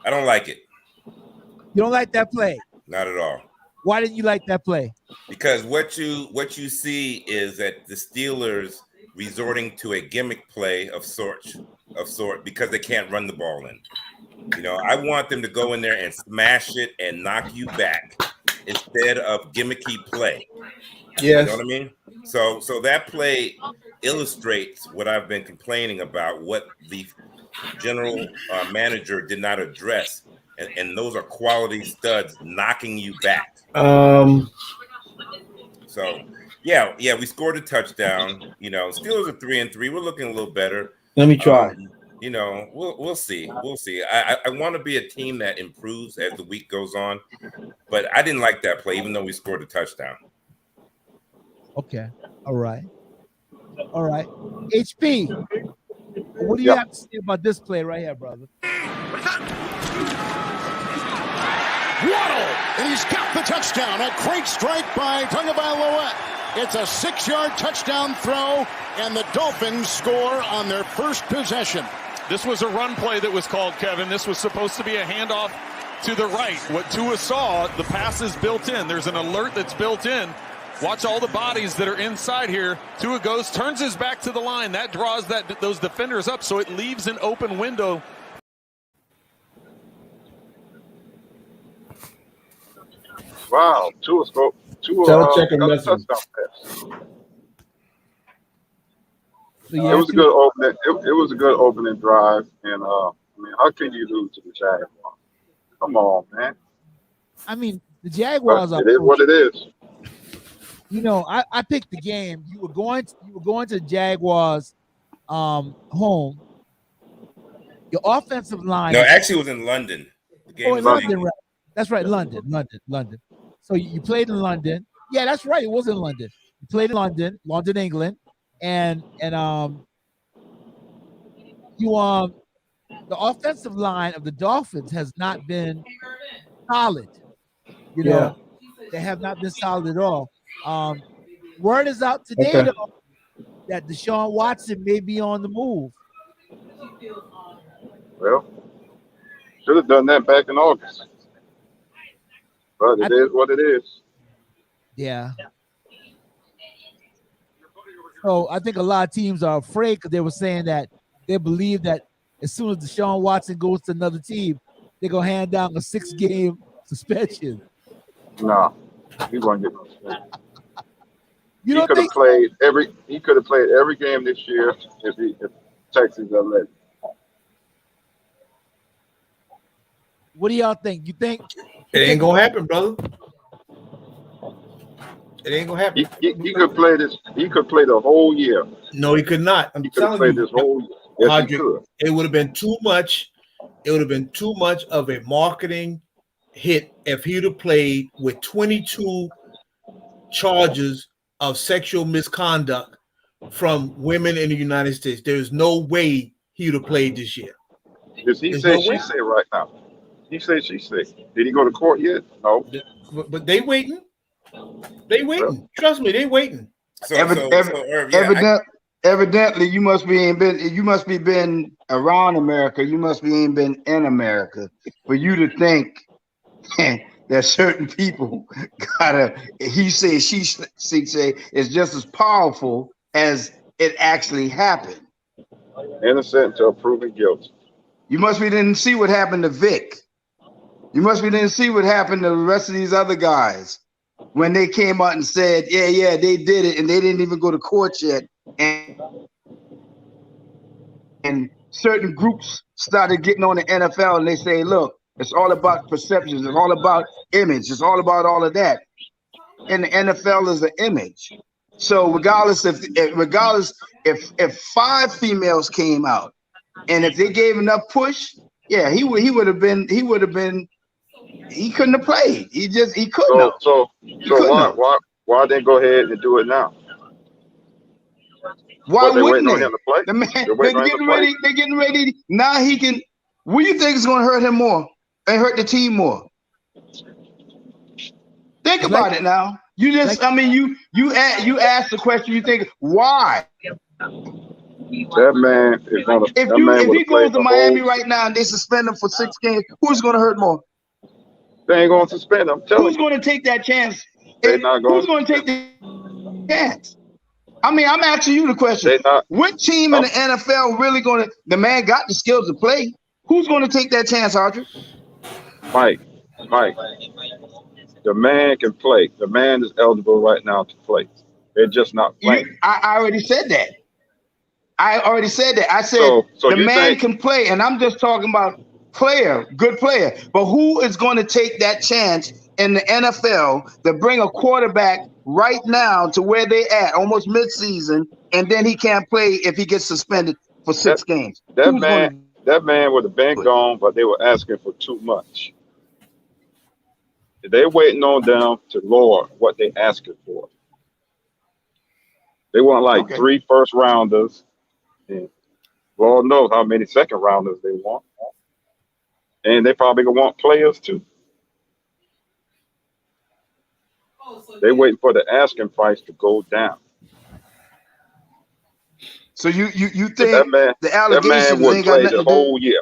I don't like it. You don't like that play? Not at all. Why didn't you like that play? Because what you see is that the Steelers resorting to a gimmick play of sort because they can't run the ball in. You know, I want them to go in there and smash it and knock you back instead of gimmicky play. Yes. You know what I mean? So that play illustrates what I've been complaining about, what the general manager did not address. And those are quality studs knocking you back. So yeah, we scored a touchdown. You know, Steelers are 3-3. We're looking a little better. Let me try. You know, we'll see. We'll see. I want to be a team that improves as the week goes on, but I didn't like that play, even though we scored a touchdown. Okay. All right. HP, what do you have to say about this play right here, brother? Waddle, and he's got the touchdown. A great strike by Tagovailoa. It's a 6-yard touchdown throw, and the Dolphins score on their first possession. This was a run play that was called, Kevin. This was supposed to be a handoff to the right. What Tua saw, the pass is built in. There's an alert that's built in. Watch all the bodies that are inside here. Tua goes, turns his back to the line. That draws those defenders up, so it leaves an open window. Wow, Tua scored. Check Got a touchdown pass. So It was a good opening. It was a good opening drive, and I mean, how can you lose to the Jaguars? Come on, man. I mean, the Jaguars are. It is what it is. You know, I picked the game. You were going to the Jaguars home. Your offensive line. No, actually, it was in London. The game was in London, right? That's right, London. So you played in London. Yeah, that's right. It was in London. You played in London, England, and the offensive line of the Dolphins has not been solid. You know, they have not been solid at all. Word is out today though, that Deshaun Watson may be on the move. Well, should have done that back in August. But it is what it is. Yeah. So I think a lot of teams are afraid because they were saying that they believe that as soon as Deshaun Watson goes to another team, they're gonna hand down a 6-game suspension. No, he won't get no suspension. He could have played every game this year if Texas had let him. What do y'all think? You think it ain't gonna happen, brother? It ain't gonna happen. He could play this. He could play the whole year. No, he could not. I'm telling you, this whole year. Yes, he could. It would have been too much. It would have been too much of a marketing hit if he'd have played with 22 charges of sexual misconduct from women in the United States. There's no way he would have played this year. Does he say she say right now? He said she said. Did he go to court yet? No. But they waiting. They waiting. Trust me, they waiting. Irv, Evidently, you must be been around America. You must be ain't been in America for you to think that certain people gotta. He say she say is just as powerful as it actually happened. Innocent until proven guilty. You must be didn't see what happened to Vic. You must be didn't see what happened to the rest of these other guys when they came out and said, yeah, they did it, and they didn't even go to court yet. And certain groups started getting on the NFL and they say, look, it's all about perceptions, it's all about image, it's all about all of that. And the NFL is an image. So regardless if 5 females came out and if they gave enough push, yeah, he couldn't have played. He couldn't have. So why they go ahead and do it now? Why wouldn't they? Him to play? The man, they're getting ready. Now he can. What do you think is going to hurt him more and hurt the team more? Think about it now. You just, you ask the question. You think why? That man is going to. If he goes to Miami right now and they suspend him for 6 games, who's going to hurt more? They ain't going to suspend him. Who's going to take that chance? Who's going to take the chance? I'm asking you the question. What team in the NFL really going to? The man got the skills to play. Who's going to take that chance, Audrey? Mike. The man can play. The man is eligible right now to play. They're just not playing. I already said that. I said the man can play, and I'm just talking about good player. But who is going to take that chance in the NFL to bring a quarterback right now to where they at, almost midseason, and then he can't play if he gets suspended for 6 games? That man would have been gone, but they were asking for too much. They're waiting on them to lower what they asking for. They want 3 first rounders, and Lord knows how many second rounders they want. And they probably gonna want players too. They waiting for the asking price to go down. So you think the allegations that man would play the whole year?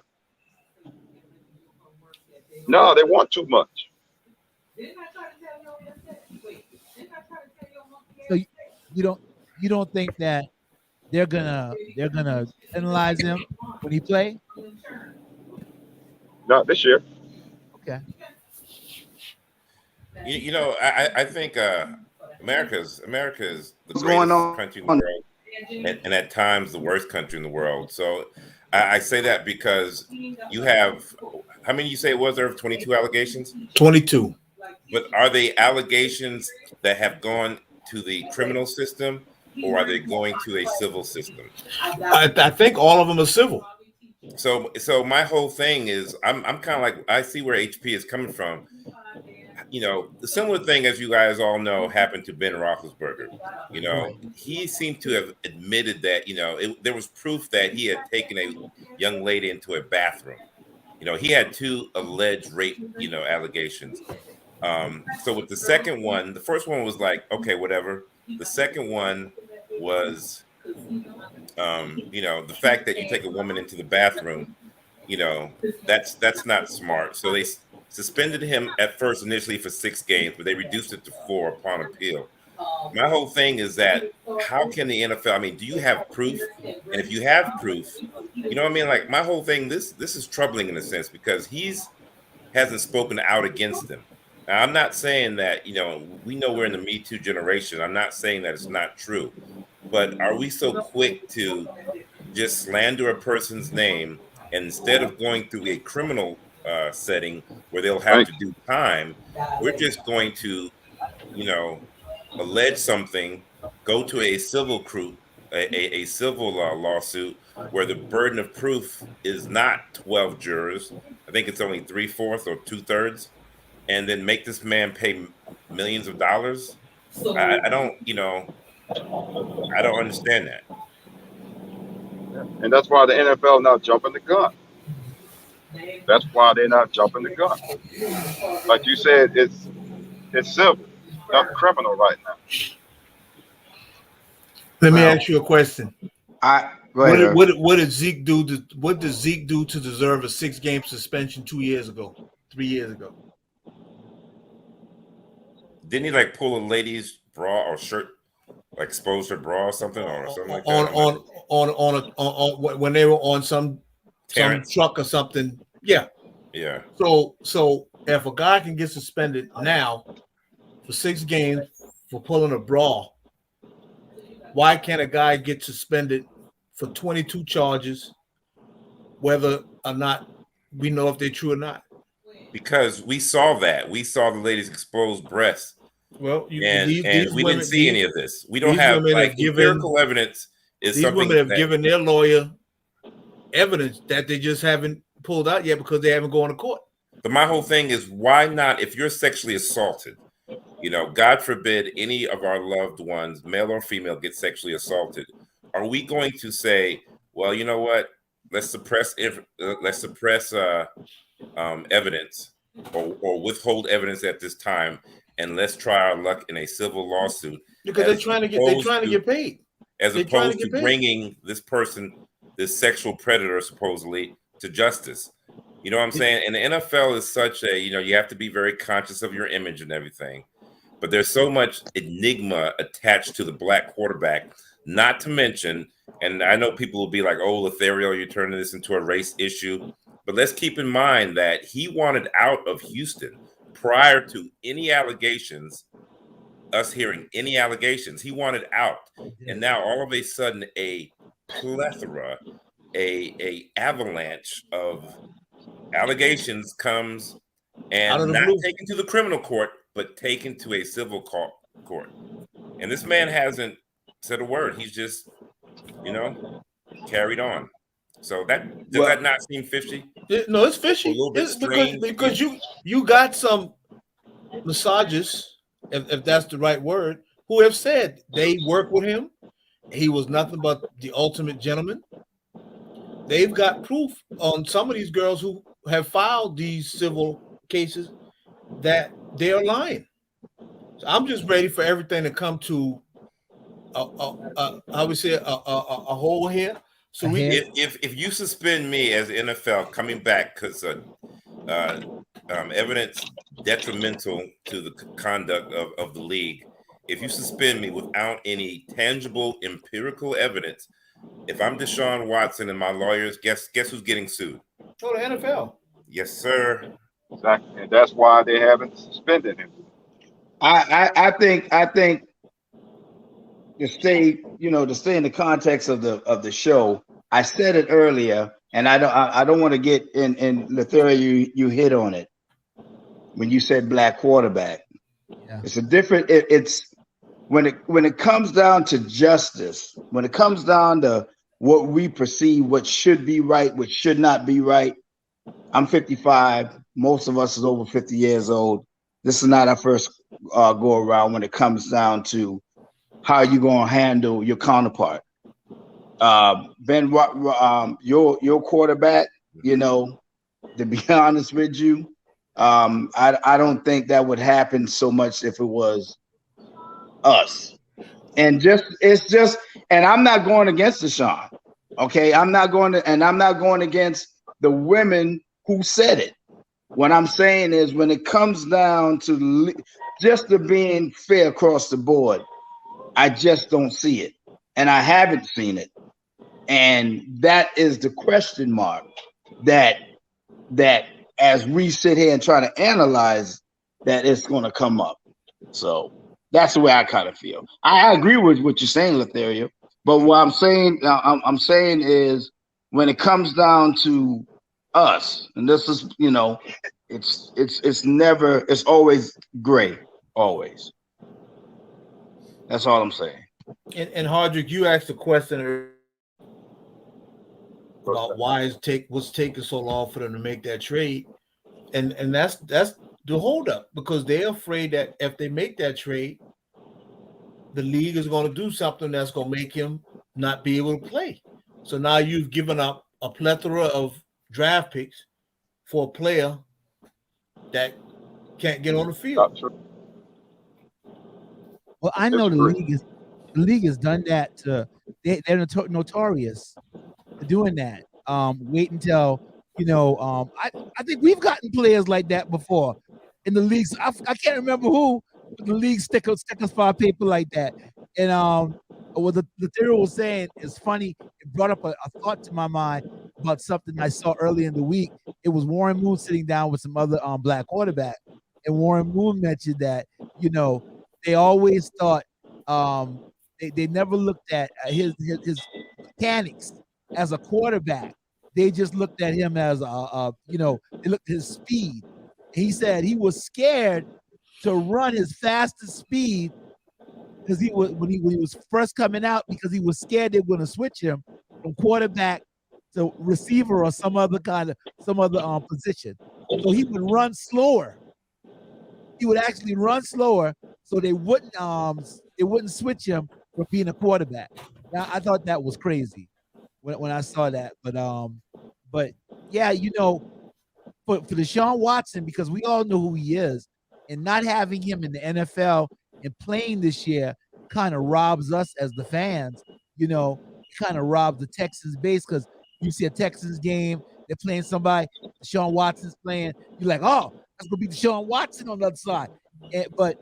No, they want too much. So you don't think that they're gonna penalize him when he play? Not this year. Okay. I think America is the greatest country in the world, and at times the worst country in the world. So I say that because you have, how many you say it was there? 22 allegations? 22. But are they allegations that have gone to the criminal system, or are they going to a civil system? I think all of them are civil. So my whole thing is I'm kind of like, I see where HP is coming from. The similar thing, as you guys all know, happened to Ben Roethlisberger. He seemed to have admitted that, there was proof that he had taken a young lady into a bathroom. He had 2 alleged rape, allegations. So with the second one, the first one was like, okay, whatever. The second one was, the fact that you take a woman into the bathroom, that's not smart. So they suspended him at first initially for 6 games, but they reduced it to 4 upon appeal. My whole thing is that how can the NFL, do you have proof? And if you have proof, like my whole thing, this is troubling in a sense because hasn't spoken out against them. Now, I'm not saying that, we know we're in the Me Too generation. I'm not saying that it's not true. But are we so quick to just slander a person's name, and instead of going through a criminal setting where they'll have to do time, we're just going to, allege something, go to a civil civil lawsuit where the burden of proof is not 12 jurors. I think it's only 3/4 or 2/3. And then make this man pay millions of dollars. I don't understand that. And that's why the NFL not jumping the gun. That's why they're not jumping the gun. Like you said, it's civil, not criminal right now. Let me ask you a question. What did Zeke do? What did Zeke do to deserve a 6-game suspension 3 years ago? Didn't he like pull a lady's bra or shirt, like expose her bra or something like that? On when they were on some truck or something. Yeah. Yeah. So if a guy can get suspended now for 6 games for pulling a bra, why can't a guy get suspended for 22 charges, whether or not we know if they're true or not? Because we saw that. We saw the lady's exposed breasts. Well, we didn't see any of this. We don't have like empirical evidence. These women have given their lawyer evidence that they just haven't pulled out yet because they haven't gone to court. But my whole thing is, why not? If you're sexually assaulted, God forbid any of our loved ones, male or female, get sexually assaulted, are we going to say, well, you know what? Let's suppress evidence or withhold evidence at this time, and let's try our luck in a civil lawsuit because they're trying to get paid, as opposed to bringing this person, this sexual predator, supposedly, to justice. You know what I'm saying? And the NFL is such a, you have to be very conscious of your image and everything. But there's so much enigma attached to the black quarterback, not to mention, and I know people will be like, oh, Lothario, you're turning this into a race issue. But let's keep in mind that he wanted out of Houston prior to any allegations, us hearing any allegations. He wanted out. And now all of a sudden, a plethora, a avalanche of allegations comes, and not taken to the criminal court, but taken to a civil court. And this man hasn't said a word. He's just, carried on. So that does that not seem fishy? No, it's fishy. A little bit strange. Because you got some misogynist, if that's the right word, who have said they work with him. He was nothing but the ultimate gentleman. They've got proof on some of these girls who have filed these civil cases that they are lying. So I'm just ready for everything to come to I would say a hole here. So if you suspend me as NFL coming back because evidence detrimental to the conduct of the league, if you suspend me without any tangible empirical evidence, if I'm Deshaun Watson and my lawyers, guess who's getting sued? Oh, the NFL. Yes, sir. Exactly, and that's why they haven't suspended him. I think to stay in the context of the show, I said it earlier, and I don't want to get in Lothario, you hit on it when you said black quarterback. Yeah. It's a different. It's when it comes down to justice, when it comes down to what we perceive, what should be right, what should not be right. I'm 55. Most of us is over 50 years old. This is not our first go around when it comes down to how you gonna handle your counterpart. Ben, your quarterback, to be honest with you, I don't think that would happen so much if it was us. And I'm not going against Deshaun. Okay, I'm not going against the women who said it. What I'm saying is, when it comes down to just to being fair across the board, I just don't see it, and I haven't seen it, and that is the question mark that as we sit here and try to analyze that, it's going to come up. So that's the way I kind of feel. I agree with what you're saying, Lothario, but what I'm saying is, when it comes down to us, and this is, it's always gray, always. That's all I'm saying. And Hardrick, you asked a question about what's taking so long for them to make that trade, and that's the holdup, because they're afraid that if they make that trade, the league is going to do something that's going to make him not be able to play. So now you've given up a plethora of draft picks for a player that can't get on the field. Well, I know the league is the league has done that to. They're notorious for doing that. Wait until I think we've gotten players like that before in the leagues. I can't remember who, but the league stick us for paper like that. And what the theory was saying is funny. It brought up a thought to my mind about something I saw early in the week. It was Warren Moon sitting down with some other black quarterback, and Warren Moon mentioned that they always thought they never looked at his mechanics as a quarterback. They just looked at him as they looked at his speed. He said he was scared to run his fastest speed because when he was first coming out, because he was scared they were going to switch him from quarterback to receiver or some other position. So he would run slower. He would actually run slower so they wouldn't switch him from being a quarterback. Now, I thought that was crazy when I saw that, but yeah, for Deshaun Watson, because we all know who he is, and not having him in the NFL and playing this year kind of robs us as the fans. Kind of robs the Texans base, because you see a Texans game, they're playing somebody, Deshaun Watson's playing, you're like, oh, that's gonna be Deshaun Watson on the other side, but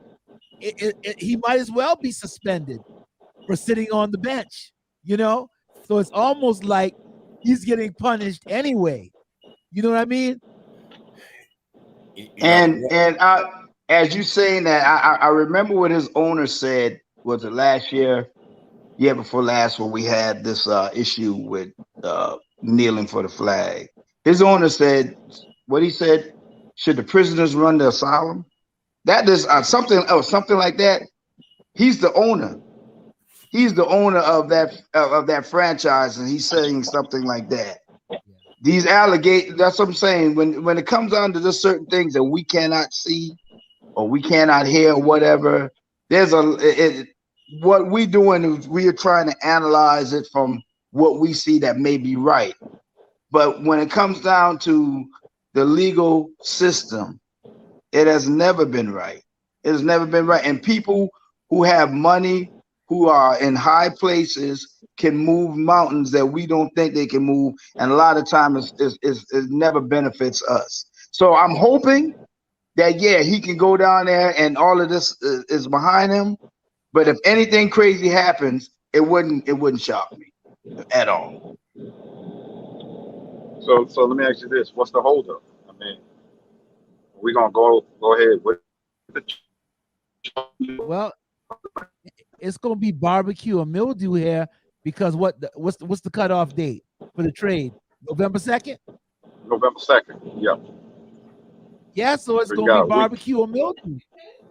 he might as well be suspended for sitting on the bench. So it's almost like he's getting punished anyway. You know what I mean? And as you saying that, I remember what his owner said. Was it last year before last, when we had this issue with kneeling for the flag? His owner said, what he said, should the prisoners run the asylum? That is something like that. He's the owner. He's the owner of that franchise, and he's saying something like that. These allegations, that's what I'm saying. When it comes down to just certain things that we cannot see or we cannot hear or whatever, what we're doing is we are trying to analyze it from what we see that may be right. But when it comes down to the legal system, it has never been right. It has never been right. And people who have money, who are in high places, can move mountains that we don't think they can move, and a lot of times it never benefits us. So I'm hoping that he can go down there and all of this is behind him. But if anything crazy happens, it wouldn't shock me at all. So let me ask you this: what's the holdup? I mean, we're gonna go ahead with the. Well, it's gonna be barbecue or mildew here, because what's the cutoff date for the trade? November 2nd? November 2nd, yeah. Yeah, so it's gonna be barbecue or mildew.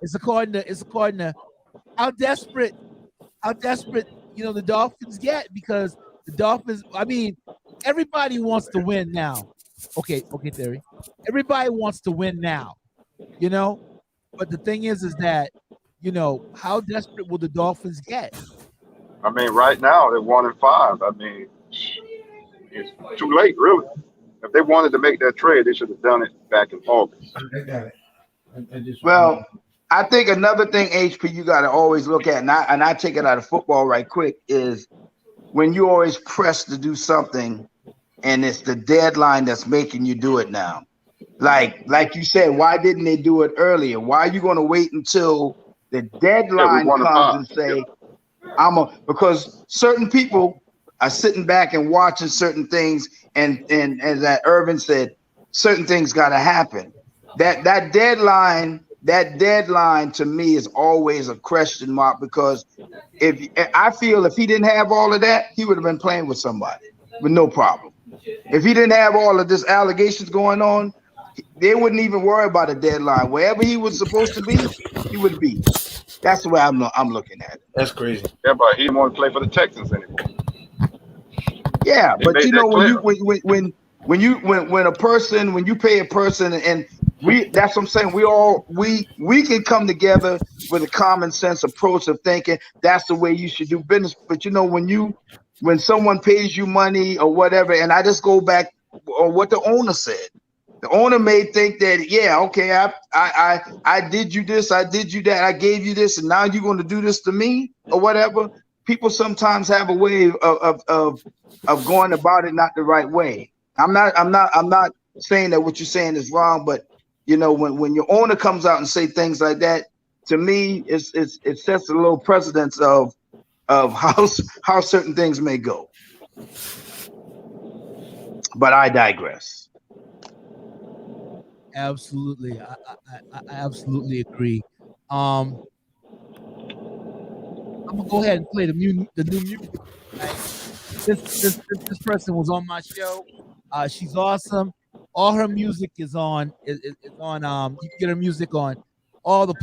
It's according to how desperate the Dolphins get, because the Dolphins, I mean, everybody wants to win now. Okay, Theory. Everybody wants to win now, but the thing is that how desperate will the Dolphins get? I mean, right now they're 1-5. I mean, it's too late, really. If they wanted to make that trade, they should have done it back in August. I got it. Well, I think another thing, HP, you got to always look at, and I take it out of football right quick, is when you always press to do something, and it's the deadline that's making you do it now. Like you said, why didn't they do it earlier? Why are you going to wait until the deadline comes and say, because certain people are sitting back and watching certain things, and as that Irvin said, certain things got to happen. That deadline to me is always a question mark, because I feel if he didn't have all of that, he would have been playing with somebody with no problem. If he didn't have all of this allegations going on, they wouldn't even worry about a deadline. Wherever he was supposed to be, he would be. That's the way I'm looking at it. That's crazy. Yeah, but he didn't want to play for the Texans anymore. Yeah, but when you pay a person, and that's what I'm saying, we can come together with a common sense approach of thinking that's the way you should do business. But when someone pays you money or whatever, and I just go back on what the owner said. The owner may think that, I did you this, I did you that, I gave you this, and now you're going to do this to me or whatever. people sometimes have a way of going about it not the right way. I'm not saying that what you're saying is wrong, but you know, when your owner comes out and say things like that, to me, it sets a little precedence of how certain things may go. But I digress. Absolutely, I absolutely agree. I'm gonna go ahead and play the new music. Right? This person was on my show. She's awesome. All her music is on. Is on. You can get her music on all the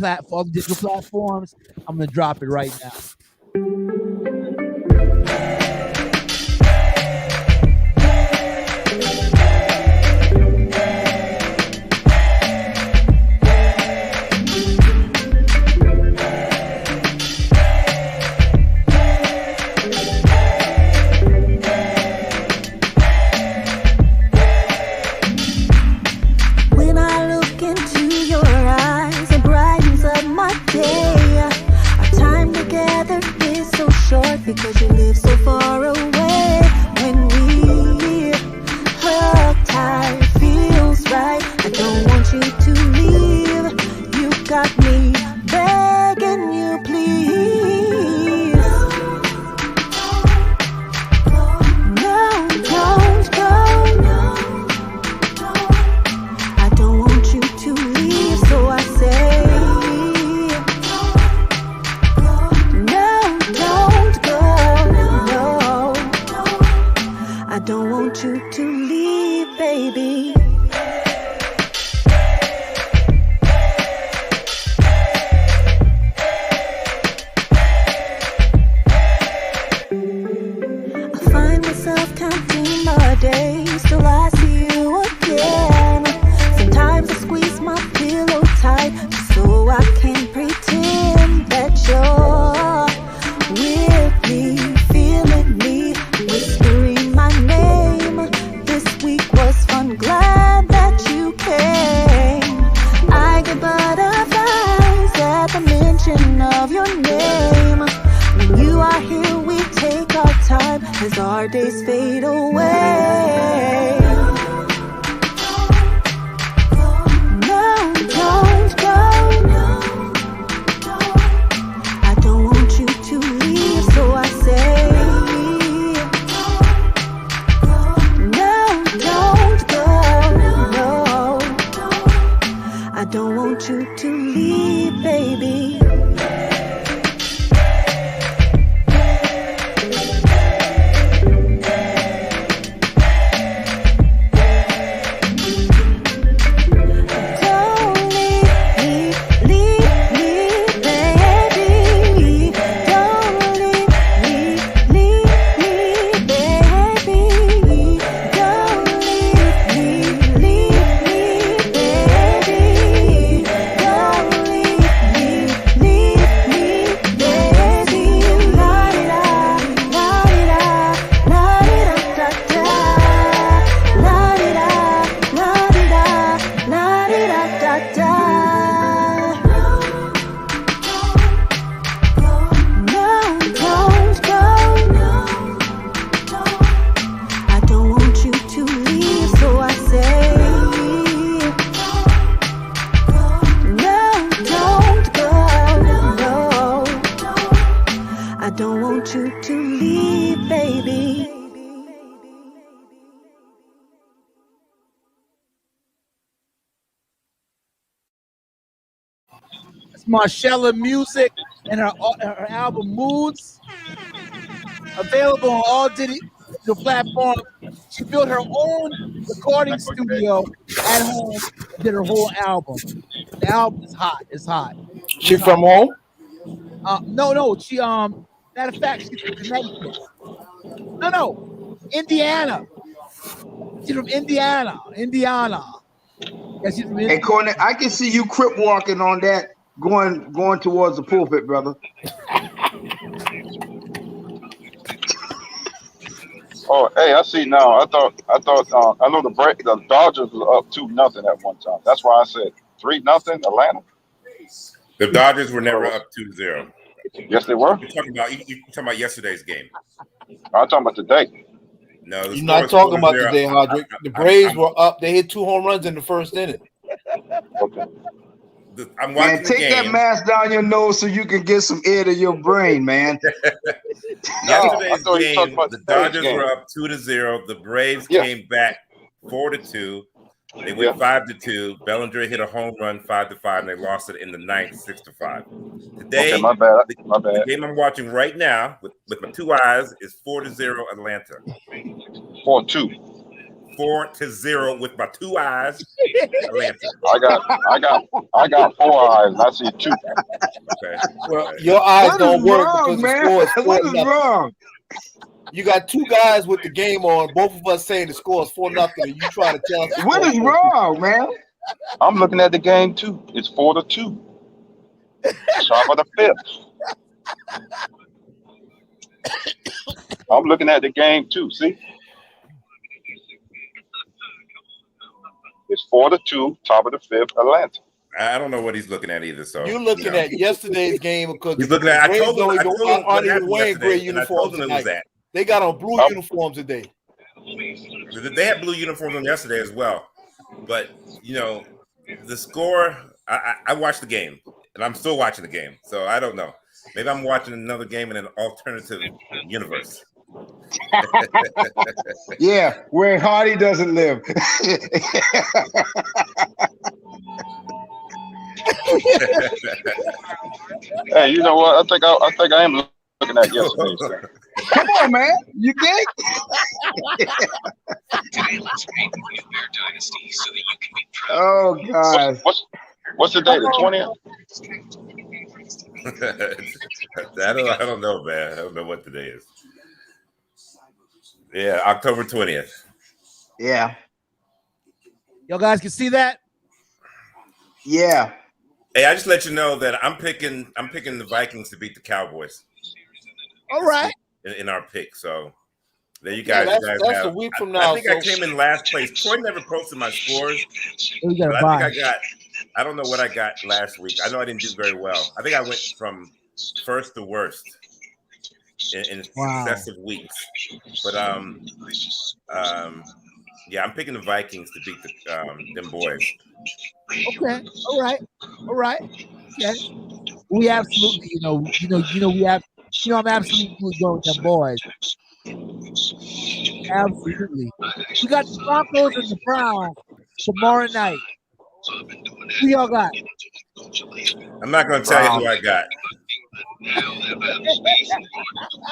digital platforms. I'm gonna drop it right now. Because you live so far away. When we hug tight, feels right. I don't want you to leave. You got me begging you, please. No, don't go. I don't want you to leave, so I say. I don't want you to leave, baby. I find myself counting my days till I see you again. Sometimes I squeeze my pillow tight just so I can pretend that you're with me, feeling me, whispering my name. This week was fun, glad that you came. I get butterflies at the mention of your name. When you are here, we take our time as our days fade away. No, don't go. I don't want you to leave, so I say. I don't want you to leave, baby. Marcella Music and her album Moods, available on all digital platforms. She built her own recording studio at home and did her whole album. The album is hot. It's hot. She from home? No. She matter of fact, she's from Connecticut. No, Indiana. She's from Indiana. Yeah, she's from Indiana. Hey, Cornet, I can see you crip walking on that. Going towards the pulpit, brother. Oh, hey, I see now. I thought I know the Dodgers was up 2-0 at one time. That's why I said 3-0 Atlanta. The Dodgers were never up 2-0. Yes, they were. You're talking about yesterday's game. I'm talking about today. No, you're not talking about today, Hodrick. The Braves were up. They hit 2 home runs in the first inning. Okay. I'm watching man, take that mask down your nose so you can get some air to your brain, man. Yesterday's game, the Dodgers were up 2-0. The Braves came back 4-2. They went 5-2. Bellinger hit a home run 5-5, and they lost it in the ninth 6-5. Today, okay, my bad. The game I'm watching right now with my 2 eyes is 4-0 Atlanta. 4-2. 4-0 with my 2 eyes. Atlanta. I got 4 eyes. And I see 2. Okay. Well, your eyes don't work because man? the score is What is wrong? You got 2 guys with the game on, both of us saying the score is 4-0, and you try to tell us what is wrong, man? I'm looking at the game too. It's 4-2. Top of the 5th. I'm looking at the game too. See, it's 4-2. Top of the 5th. Atlanta. I don't know what he's looking at either. So you're looking at yesterday's game because he's looking at. I told him aren't even wearing gray uniforms tonight. They got on blue uniforms today. They had blue uniforms on yesterday as well. But, the score, I watched the game, and I'm still watching the game. So I don't know. Maybe I'm watching another game in an alternative universe. Yeah, where Hardy doesn't live. Hey, you know what? I think I am looking at yesterday. Come on, man. You think? Oh God. What's the day? The 20th? I don't know, man. I don't know what today is. Yeah, October 20th. Yeah. Y'all guys can see that? Yeah. Hey, I just let you know that I'm picking the Vikings to beat the Cowboys. All right. In our pick. So there you guys. Yeah, that's a week from now. I think I came in last place. Troy never posted my scores. I don't know what I got last week. I know I didn't do very well. I think I went from first to worst in successive weeks. But yeah, I'm picking the Vikings to beat them boys. Okay. All right. Yeah. We absolutely, I'm absolutely going with them boys. Absolutely. We got the Broncos and the Browns tomorrow night. Who y'all got? I'm not going to tell you who I got.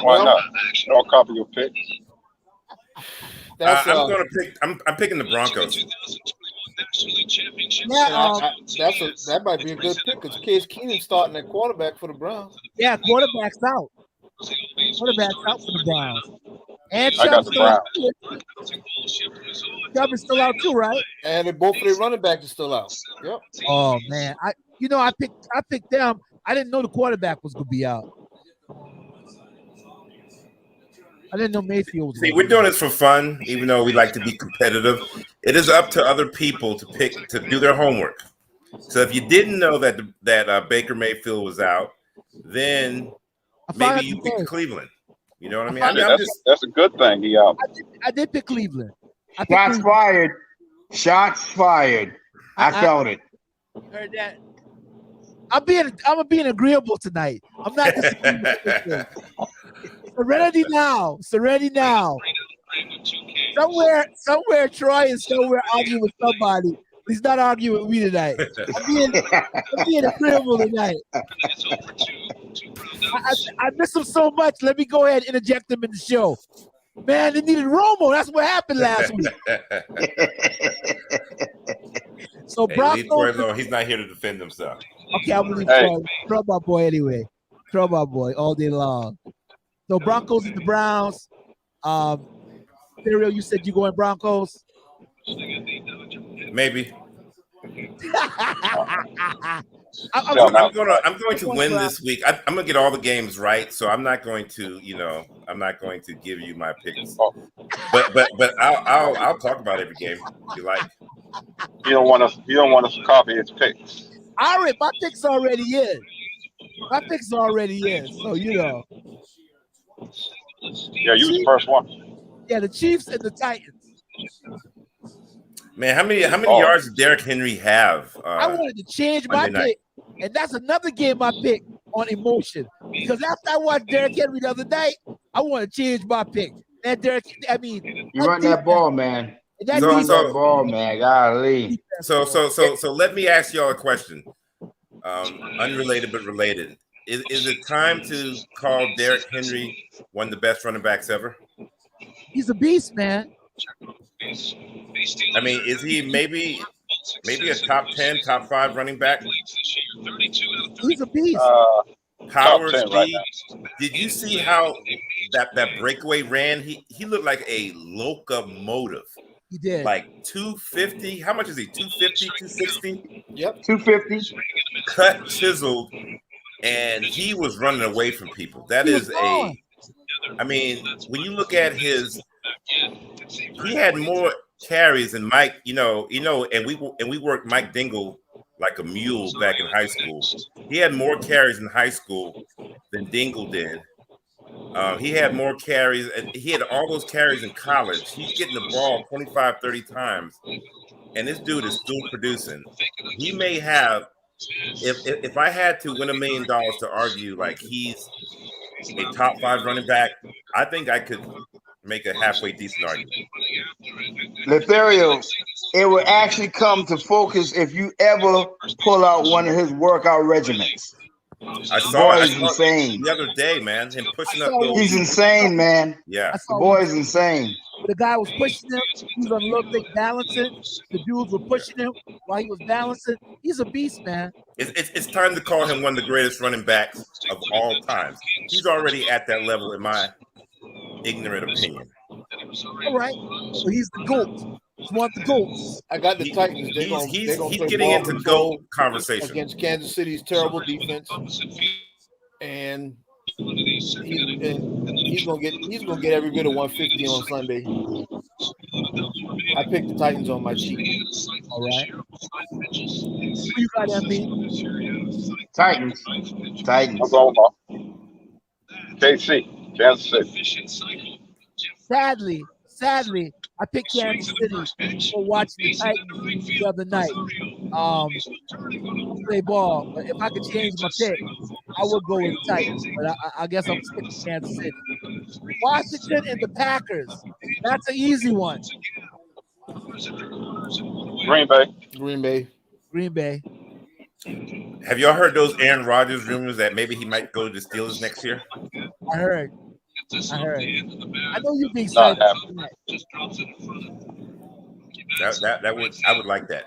Why not? Don't copy your pick. I'm picking the Broncos. Yeah, that might be a good pick because Case Keenum starting at quarterback for the Browns. Yeah, quarterback's out. Quarterback's out for the Browns. And I got the Browns. Chubb is still out too, right? And both of their running backs are still out. Yep. Oh man, I picked them. I didn't know the quarterback was gonna be out. I didn't know Mayfield was. See, we're doing this for fun, even though we like to be competitive. It is up to other people to do their homework. So if you didn't know that Baker Mayfield was out, then maybe you picked Cleveland. You know what I mean? That's a good thing. He out. I did pick Cleveland. Shots fired. Shots fired. I felt it. Heard that. I'm being agreeable tonight. I'm not disagreeing. Serenity now. Somewhere Troy is somewhere arguing with somebody. He's not arguing with me tonight. I'm being agreeable tonight. I miss him so much. Let me go ahead and interject him in the show. Man, they needed Romo. That's what happened last week. So Broncos. He's not here to defend himself. Okay, I'm gonna leave Troy my boy anyway. Troy my boy all day long. So Broncos and the Browns. Stereo, you said you going Broncos? Maybe. I'm going to win this week. I'm going to get all the games right, so I'm not going to, I'm not going to give you my picks. But I'll talk about every game if you like. You don't want us to copy his picks. All right, my picks already in. My pick's already in, so you know. Yeah, you was the first one. Yeah, the Chiefs and the Titans. Man, how many yards did Derrick Henry have? I wanted to change my pick, and that's another game I picked on emotion. Because after I watched Derrick Henry the other night, I want to change my pick. That you run that ball, man. That ball, man. Golly. So let me ask y'all a question. Unrelated but related. Is it time to call Derrick Henry one of the best running backs ever? He's a beast, man. I mean, is he maybe a top 10, top 5 running back? He's a beast. Power, speed. Right, did you see how that breakaway ran? He looked like a locomotive. He did. Like 250. How much is he? 250, 260? Yep. 250. Cut, chiseled, and he was running away from people. That is I mean, when you look at his, he had more carries than Mike, and we worked Mike Dingle like a mule back in high school. He had more carries in high school than Dingle did. He had more carries, and he had all those carries in college. He's getting the ball 25, 30 times, and this dude is still producing. He may have, if I had to win $1 million to argue like he's a top 5 running back, I think I could make a halfway decent argument. Lothario, it will actually come to focus if you ever pull out one of his workout regimens. I saw insane the other day, man. Him pushing up those. He's insane, man. Yeah, the boy's insane. The guy was pushing him. He was on a little thing balancing. The dudes were pushing him while he was balancing. He's a beast, man. It's time to call him one of the greatest running backs of all time. He's already at that level, in my ignorant opinion. All right, so he's the GOAT. He's one of the GOATs. I got the Titans. He's getting into GOAT conversation against Kansas City's terrible defense, and he's gonna get every bit of 150 on Sunday. I picked the Titans on my cheat. All right. Who you got, MB? Titans. I'm going off. KC, Kansas City. Sadly, I picked Kansas City for watching the Titans the other night. Play ball, but if I could change my pick, I would go with the Titans. But I guess I'm sticking with Kansas City. Washington and the Packers. That's an easy one. Green Bay. Have y'all heard those Aaron Rodgers rumors that maybe he might go to the Steelers next year? I heard. I know you'd be excited. I would like that.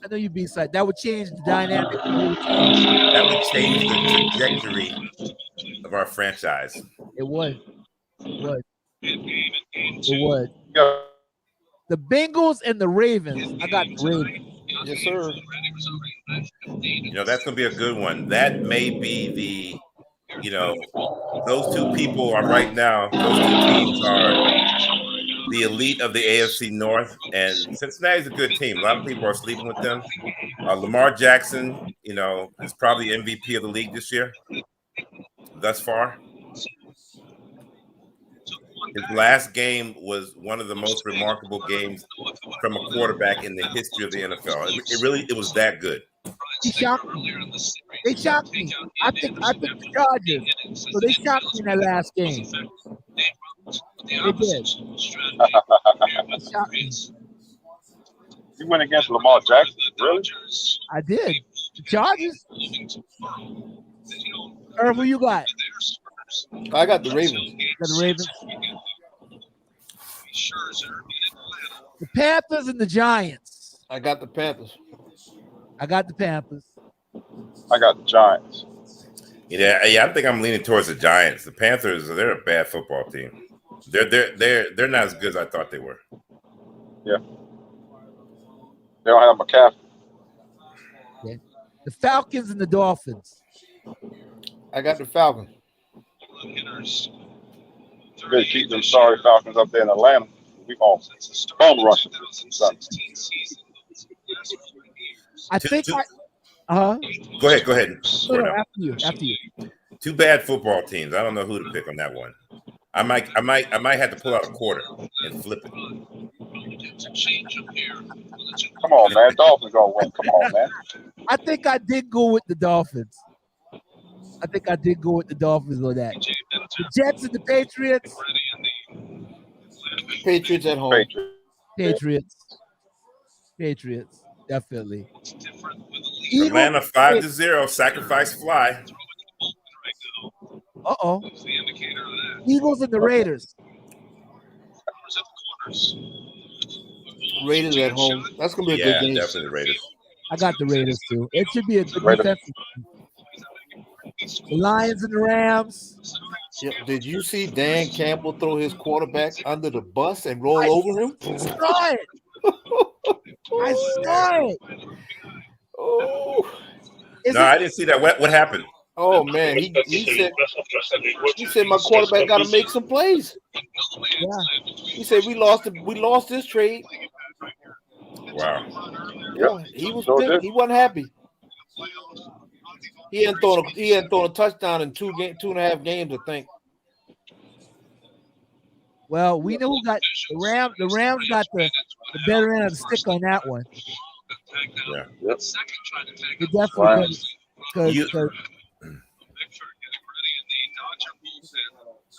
I know you'd be excited. That would change the dynamic. That would change the trajectory of our franchise. It would. The Bengals and the Ravens. I got the Ravens. Yes, sir. That's going to be a good one. That may be the, those two people are right now, those two teams are the elite of the AFC North, and Cincinnati's a good team. A lot of people are sleeping with them. Lamar Jackson, is probably MVP of the league this year, thus far. His last game was one of the most remarkable games from a quarterback in the history of the NFL. It was that good. He shocked me. They shocked me. I picked the Chargers, so they shocked me in that last game. They did. They shocked me. You went against Lamar Jackson, really? I did. The Chargers. Irv, who you got? I got the Ravens. Got the Ravens. The Panthers and the Giants. I got the Panthers. I got the Panthers. I got the Giants. Yeah, I think I'm leaning towards the Giants. The Panthers, they're a bad football team. They're not as good as I thought they were. Yeah. They don't have McCaffrey. Yeah. The Falcons and the Dolphins. I got the Falcons. Better keep them sorry Falcons up there in Atlanta. We going bum rushing. I think Uh-huh. Go ahead. No, after you. Two bad football teams. I don't know who to pick on that one. I might have to pull out a quarter and flip it. Come on, man. Dolphins gonna win. Come on, man. I think I did go with the Dolphins. on that. The Jets and the Patriots. Patriots at home. Patriots, definitely. Atlanta 5-0. Sacrifice fly. Uh-oh. Eagles and the Raiders. Raiders at home. That's gonna be a good game. Definitely the Raiders. I got the Raiders too. It should be a good defensive. The Lions and the Rams. Yep. Did you see Dan Campbell throw his quarterback under the bus and roll over him? I saw it. Oh. I didn't see that. What happened? Oh man, he said my quarterback got to make some plays. Yeah. He said we lost this trade. Wow. Yeah, he was pissed. He wasn't happy. He hadn't thrown a touchdown in 2.5 games, I think. Well, we know who got the Rams. The Rams got the better end of the stick on that one. Yeah. Yep. They definitely because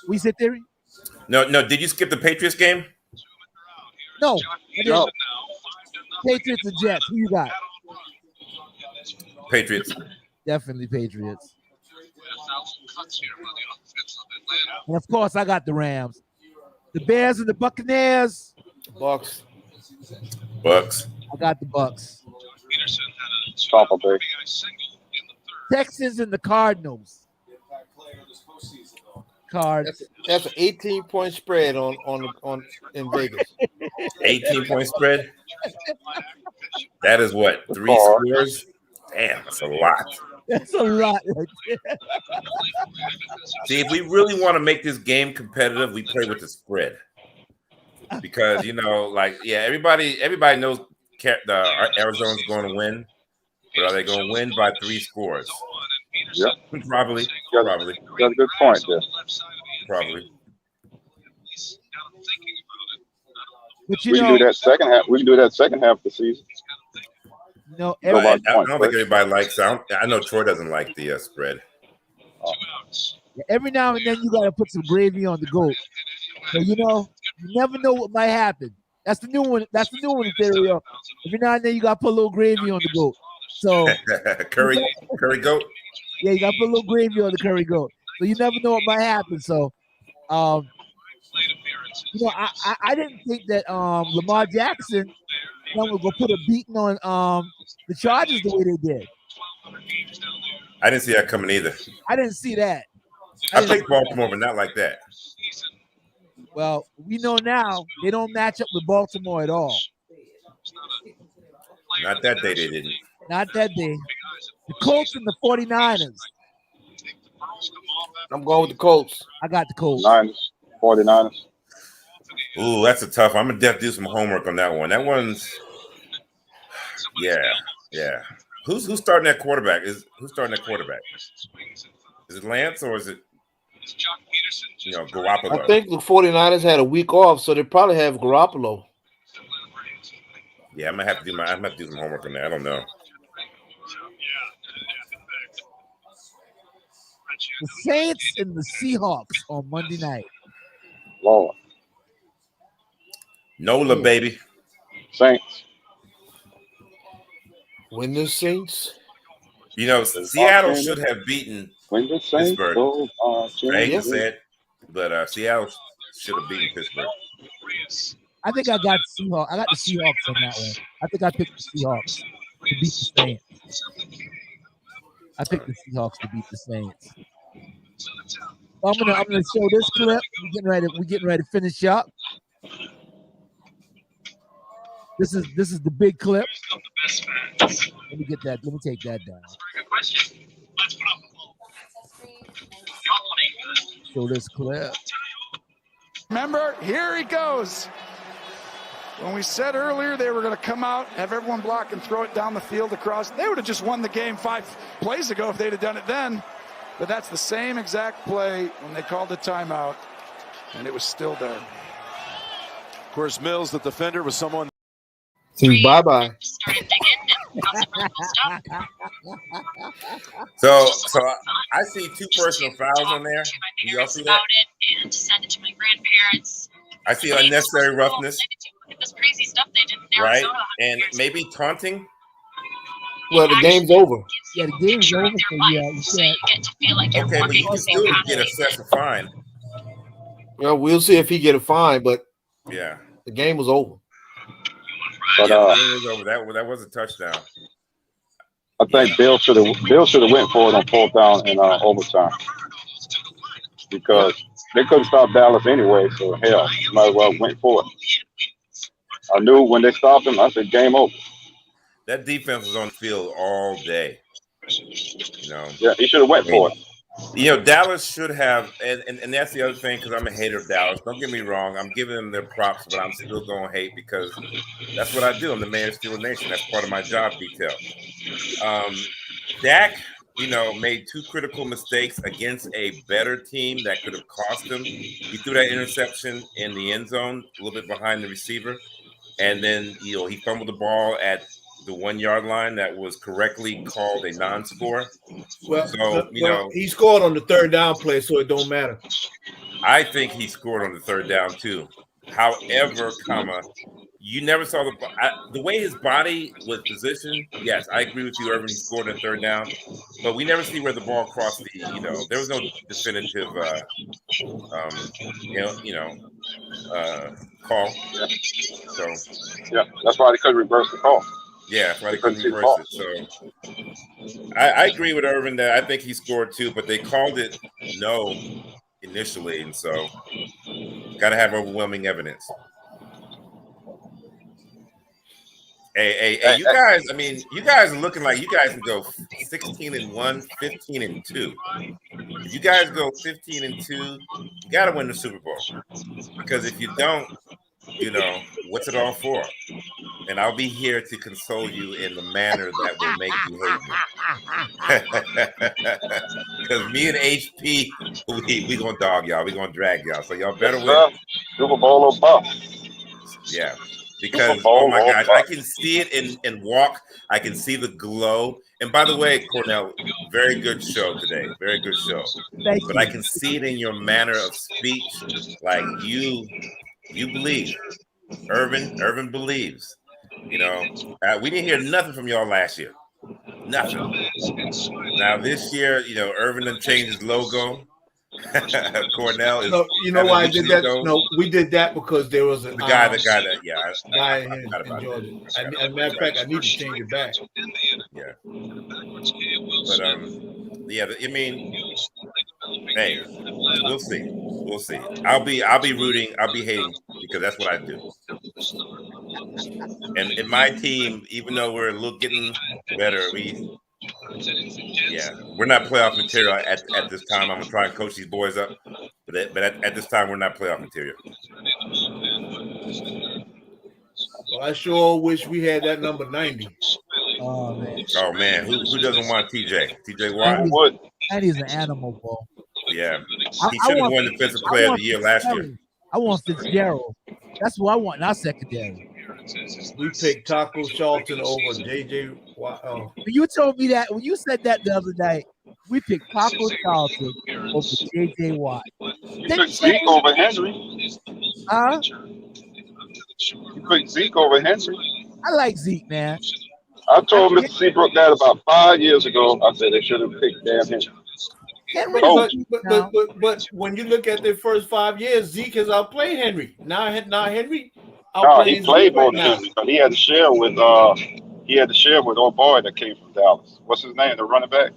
we sit there. No. Did you skip the Patriots game? No. Patriots and Jets. Who you got? Patriots. Definitely Patriots. And of course, I got the Rams. The Bears and the Buccaneers. Bucks. I got the Bucks. Tampa Bay. Texans and the Cardinals. Cards. That's an 18-point spread on in Vegas. 18-point spread. That is what, 3 scores? Damn, that's a lot. That's a lot. See, if we really want to make this game competitive, we play with the spread. Because everybody knows Arizona's going to win, but are they going to win by 3 scores? Yep. Probably. Got a good point there. Probably. But we can do that second half. We can do that second half of the season. No, I don't think everybody likes. I know Troy doesn't like the spread. Every now and then you got to put some gravy on the goat. So you never know what might happen. That's the new one. That's the new one in theory. Every now and then you got to put a little gravy on the goat. So curry goat. Yeah, you got to put a little gravy on the curry goat. So you never know what might happen. So, I didn't think that Lamar Jackson was going to put a beating on the Chargers the way they did. I didn't see that coming either. I didn't see that. I picked Baltimore, but not like that. Well, we know now they don't match up with Baltimore at all. Not that day they didn't. Not that day. The Colts and the 49ers. I'm going with the Colts. I got the Colts. 49ers. Ooh, that's a tough one. I'm going to definitely do some homework on that one. That one's – yeah. Who's starting that quarterback? Who's starting that quarterback? Is it Lance or is it Garoppolo? I think the 49ers had a week off, so they probably have Garoppolo. Yeah, I'm gonna have to do some homework on that. I don't know. The Saints and the Seahawks on Monday night. Lord. NOLA, baby. Saints. Win the Saints. Seattle should have beaten Pittsburgh. I hate to say it, but Seattle should have beaten Pittsburgh. I think I got Seahawks. I got the Seahawks on that one. I think I picked the Seahawks to beat the Saints. I picked the Seahawks to beat the Saints. I'm gonna show this clip. We're getting ready to finish up. This is the big clip. Let me get that. Let me take that down. Show this clip. Remember, here he goes. When we said earlier they were going to come out, have everyone block and throw it down the field across, they would have just won the game 5 plays ago if they'd have done it then. But that's the same exact play when they called the timeout, and it was still there. Of course, Mills, the defender, was someone. Bye-bye. So I see 2 personal fouls on there. Do y'all see that? And to send it to my grandparents. I see unnecessary roughness. This crazy stuff they did in Right? Arizona. And maybe taunting. Well, the game's over. Yeah, the game's over. So yeah, you So you get to feel like you're Okay, but you working can still get assessed a fine. Well, we'll see if he get a fine, but Yeah. the game was over. But Yeah, the game was over. That was a touchdown. I think Bill should have went for it on 4th down and overtime, because they couldn't stop Dallas anyway. So hell, might as well went for it. I knew when they stopped him, I said game over. That defense was on the field all day. You know. Yeah, he should have went for it. You know, Dallas should have, and that's the other thing, because I'm a hater of Dallas. Don't get me wrong. I'm giving them their props, but I'm still going to hate because that's what I do. I'm the mayor of Steeler Nation. That's part of my job detail. Dak, you know, made 2 critical mistakes against a better team that could have cost him. He threw that interception in the end zone, a little bit behind the receiver. And then, you know, he fumbled the ball at the 1 yard line that was correctly called a non-score. Well, so you know, he scored on the 3rd down play, so it don't matter. I think he scored on the 3rd down too. However, you never saw the way his body was positioned. Yes, I agree with you, Irvin. He scored on 3rd down, but we never see where the ball crossed the. You know, there was no definitive, call. So yeah, that's why they couldn't reverse the call. Yeah, that's why they couldn't reverse it. So I agree with Irvin that I think he scored too, but they called it no initially, and so got to have overwhelming evidence. Hey, you guys! I mean, you guys are looking like you guys can go 16-1, 15-2. If you guys go 15-2, you got to win the Super Bowl. Because if you don't, you know, what's it all for? And I'll be here to console you in the manner that will make you hate me. Because me and HP, we gonna dog y'all. We gonna drag y'all. So y'all better win. Super Bowl or bust. Yeah. Because, oh my gosh, I can see it in walk. I can see the glow. And by the way, Cornell, very good show today. Very good show. But I can see it in your manner of speech. Like you believe. Irvin believes. You know, we didn't hear nothing from y'all last year. Nothing. Now this year, you know, Irvin done changed his logo. Cornell is. No, you know why I did that? No, we did that because there was a guy in Georgia. As a matter of fact, I need to change it back. Yeah. But yeah, I mean, hey, we'll see. We'll see. I'll be rooting. I'll be hating because that's what I do. And in my team, even though we're getting better, we're not playoff material at this time. I'm gonna try and coach these boys up, but at this time, we're not playoff material. Well, I sure wish we had that number 90. Oh man! Oh man, who doesn't want TJ? TJ Watt? That is an animal, bro. Yeah, he should have won Defensive Player of the Year last year. I want Fitzgerald. That's what I want in our secondary. We picked Taco Charlton over JJ Watt. When you told me that, when you said that the other night, we picked Taco Charlton over JJ Watt. You picked Zeke over Henry. Huh? You picked Zeke over Henry. I like Zeke, man. I told Mr. Seabrook that about 5 years ago. I said they should have picked Dan Henry. But when you look at their first 5 years, Zeke has outplayed Henry. Now Henry. No, he played more than Henry, but he had to share with old boy that came from Dallas. What's his name? The running back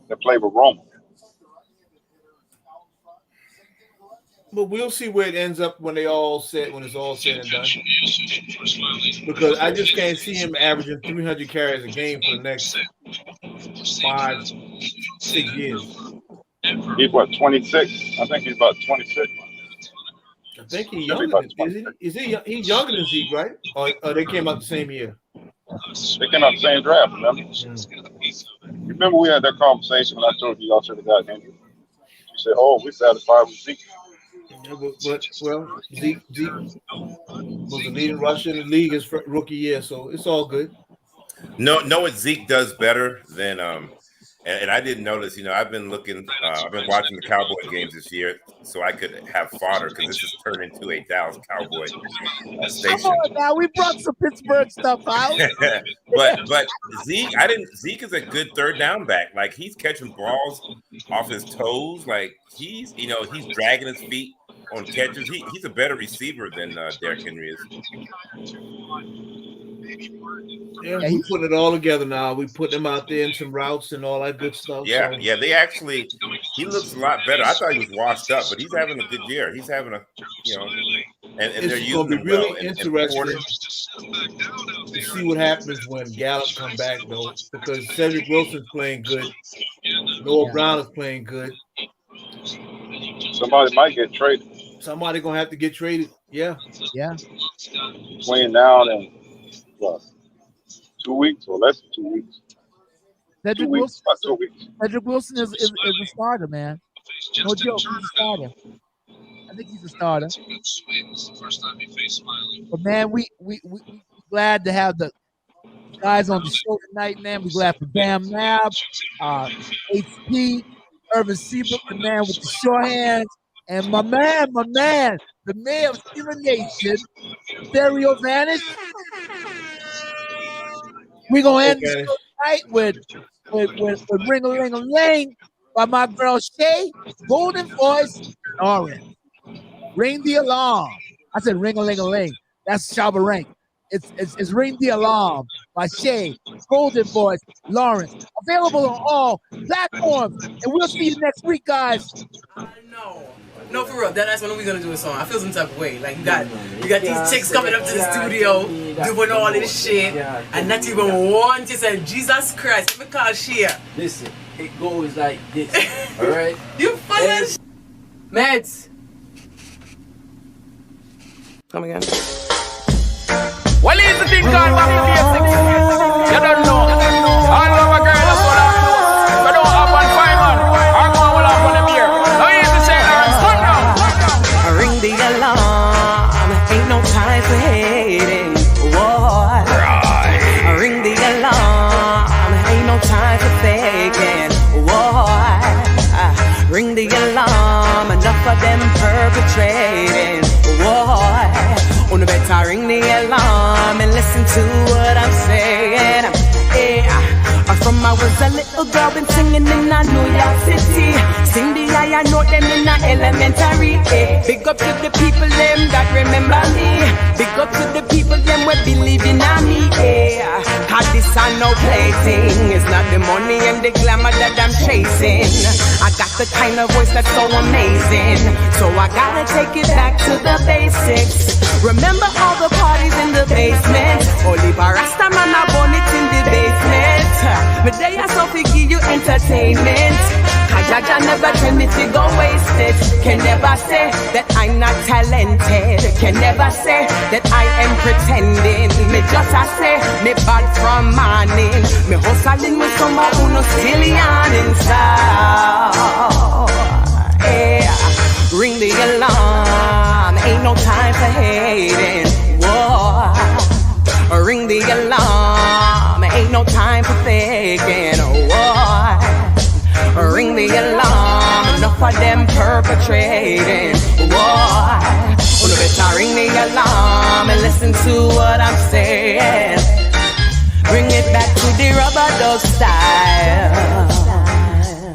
that played with Roman. But we'll see where it ends up when it's all said and done. Because I just can't see him averaging 300 carries a game for the next 5-6 years. He's what, 26? I think he's about 26. think he's younger. Is he? He's younger than Zeke, right? Or they came out the same year. They came out the same draft, remember? You remember we had that conversation when I told you y'all should have got Henry? You said, "Oh, we satisfied with Zeke." Yeah, but Zeke was the leading rusher in the league his rookie year, so it's all good. No, what Zeke does better than and I didn't notice. You know, I've been looking. I've been watching the Cowboy games this year, so I could have fodder because this has turned into a Dallas Cowboy station. Come on now, we brought some Pittsburgh stuff out. but Zeke, Zeke is a good third down back. Like he's catching balls off his toes. Like he's dragging his feet on catches. He's a better receiver than Derrick Henry is. Yeah, we putting it all together now. We put them out there in some routes and all that good stuff. Yeah, they actually. He looks a lot better. I thought he was washed up, but he's having a good year. He's having and they're using him well. It's going to be really interesting to see what happens when Gallup come back, though, because Cedric Wilson's playing good. Noah Brown is playing good. Somebody might get traded. Somebody gonna have to get traded. Yeah. Between now and what, 2 weeks or less than 2 weeks. Cedric 2 weeks, about 2 weeks. Cedric Wilson is a starter, man. No joke, he's a starter. I think he's a starter. But man, we glad to have the guys on the show tonight, man. We glad for Bam Nab, HP, Irvin Seabrook, the man with the short hands, and my man, the mayor of Steeler Nation, Stereo Vanish. We're gonna end this night with Ring-a-Ling-a-Ling by my girl Shay, Golden Voice, Orange. Ring the alarm. I said ring-a-ling-a-ling. That's Shabba Rank. It's Ring the Alarm by Shay, Golden Voice, Lawrence. Available on all platforms. And we'll see you next week, guys. No, for real. That's when we're gonna do a song. I feel some type of way. Like you got these chicks coming up to the studio doing all this shit, and not even one to say Jesus Christ. Let me call Shia. Listen, it goes like this. All right. You fucking Meds. Come again. Well, here's the thing called back to basics. You don't know. All of my girls are full of clothes. If I don't have one fine one, I'm going to have one a beer. So here's the say, Lawrence, turn down. Ring the alarm. Ain't no time for hating. Whoa. Right. Ring the alarm. Ain't no time for faking. Whoa. Ring the alarm. Enough of them perpetrating. Whoa. You better ring the alarm and listen to what I'm saying. From I was a little girl, been singing in a New York City. Sing the higher note them in a elementary. Big up to the people them that remember me. Big up to the people them who believe in me. Cause this I no plaything. It's not the money and the glamour that I'm chasing. I got the kind of voice that's so amazing. So I gotta take it back to the basics. Remember all the parties in the basement. Oliver Rastaman, I born it in the basement. But they are so give you entertainment. Kajaja never tell me to go waste it. Can never say that I'm not talented. Can never say that I am pretending. Me just I say me bad from morning. Me hustling with someone who no still yarning inside. Ring the alarm. Ain't no time for hating. Whoa. Ring the alarm. Ain't no time for faking. Whoa. Ring the alarm. Enough of them perpetrating. Whoa. You better ring the alarm and listen to what I'm saying. Bring it back to the rubber dub style.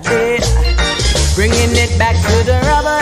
Yeah. Bringing it back to the rubber